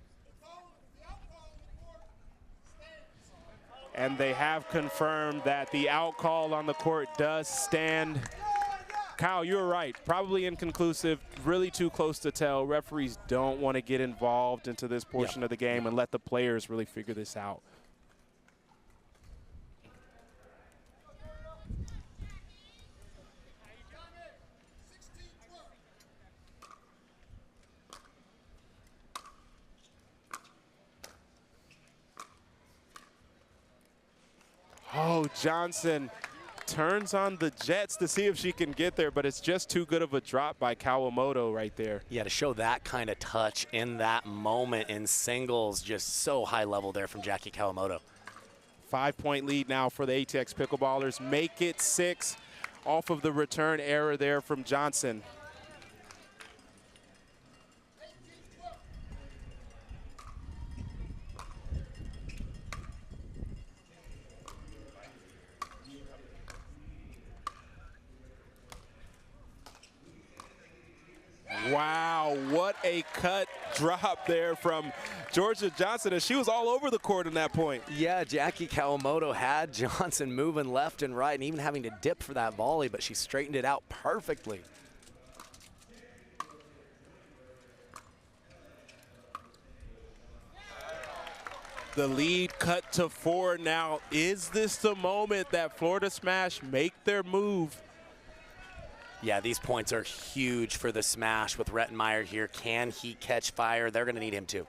And they have confirmed that the out call on the court does stand. Kyle, you're right. Probably inconclusive, really too close to tell. Referees don't want to get involved into this portion of the game and let the players really figure this out. Oh, Johnson turns on the jets to see if she can get there, but it's just too good of a drop by Kawamoto right there. Yeah, to show that kind of touch in that moment in singles, just so high level there from Jackie Kawamoto. 5-point lead now for the ATX Pickleballers. Make it 6 off of the return error there from Johnson. Wow, what a cut drop there from Jorja Johnson, and she was all over the court in that point. Yeah, Jackie Kawamoto had Johnson moving left and right and even having to dip for that volley, but she straightened it out perfectly. The lead cut to 4 now. Is this the moment that Florida Smash make their move? Yeah, these points are huge for the Smash with Rettenmaier here. Can he catch fire? They're going to need him to.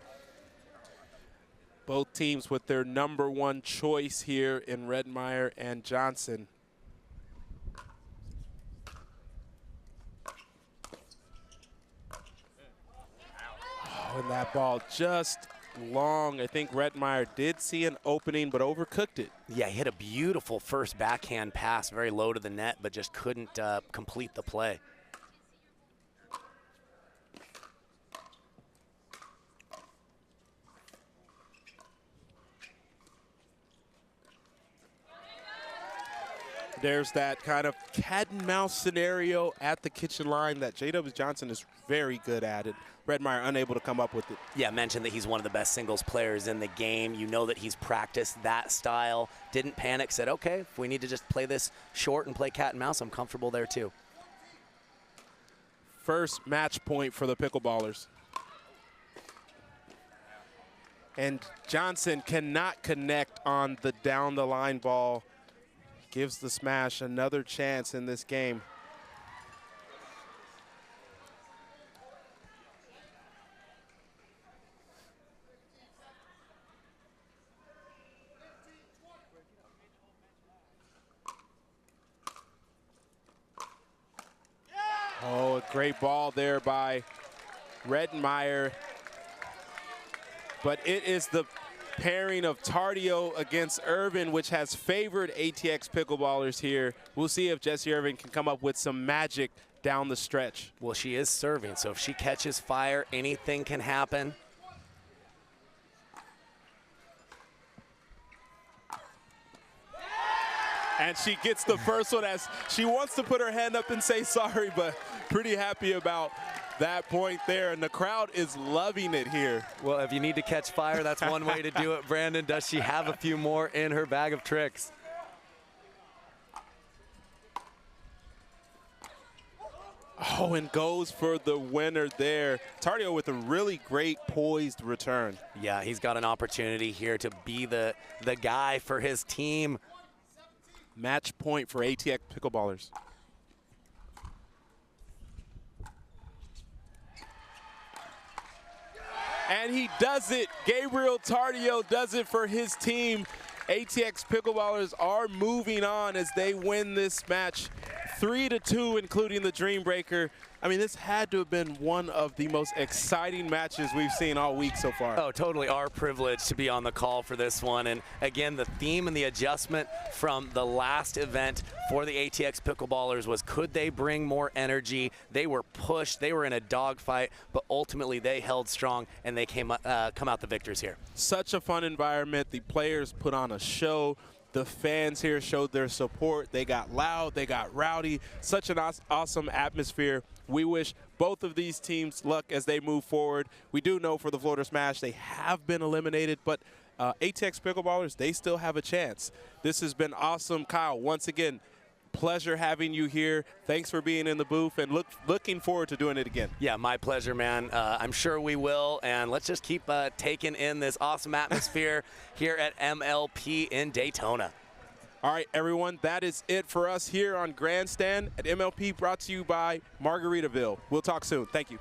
Both teams with their #1 choice here in Rettenmaier and Johnson. Oh, and that ball just long. I think Rettenmaier did see an opening, but overcooked it. Yeah, he hit a beautiful first backhand pass, very low to the net, but just couldn't complete the play. There's that kind of cat and mouse scenario at the kitchen line that J.W. Johnson is very good at it. Rettenmaier unable to come up with it. Yeah, mentioned that he's one of the best singles players in the game. You know that he's practiced that style. Didn't panic, said, okay, if we need to just play this short and play cat and mouse, I'm comfortable there too. First match point for the Pickleballers. And Johnson cannot connect on the down the line ball. Gives the Smash another chance in this game. Great ball there by Rettenmaier. But it is the pairing of Tardio against Irvine, which has favored ATX Pickleballers here. We'll see if Jessie Irvine can come up with some magic down the stretch. Well, she is serving, so if she catches fire, anything can happen. And she gets the first one as she wants to put her hand up and say sorry, but pretty happy about that point there. And the crowd is loving it here. Well, if you need to catch fire, that's one way to do it. Brandon, does she have a few more in her bag of tricks? Oh, and goes for the winner there. Tardio with a really great poised return. Yeah, he's got an opportunity here to be the guy for his team. Match point for ATX Pickleballers. And he does it. Gabriel Tardio does it for his team. ATX Pickleballers are moving on as they win this match 3-2, including the Dreambreaker. I mean, this had to have been one of the most exciting matches we've seen all week so far. Oh, totally our privilege to be on the call for this one. And again, the theme and the adjustment from the last event for the ATX Pickleballers was, could they bring more energy? They were pushed, they were in a dogfight, but ultimately they held strong and they come out the victors here. Such a fun environment. The players put on a show. The fans here showed their support. They got loud, they got rowdy. Such an awesome atmosphere. We wish both of these teams luck as they move forward. We do know for the Florida Smash, they have been eliminated, but ATX Pickleballers, they still have a chance. This has been awesome. Kyle, once again, pleasure having you here. Thanks for being in the booth, and looking forward to doing it again. Yeah, my pleasure, man. I'm sure we will, and let's just keep taking in this awesome atmosphere here at MLP in Daytona. All right, everyone, that is it for us here on Grandstand at MLP, brought to you by Margaritaville. We'll talk soon. Thank you.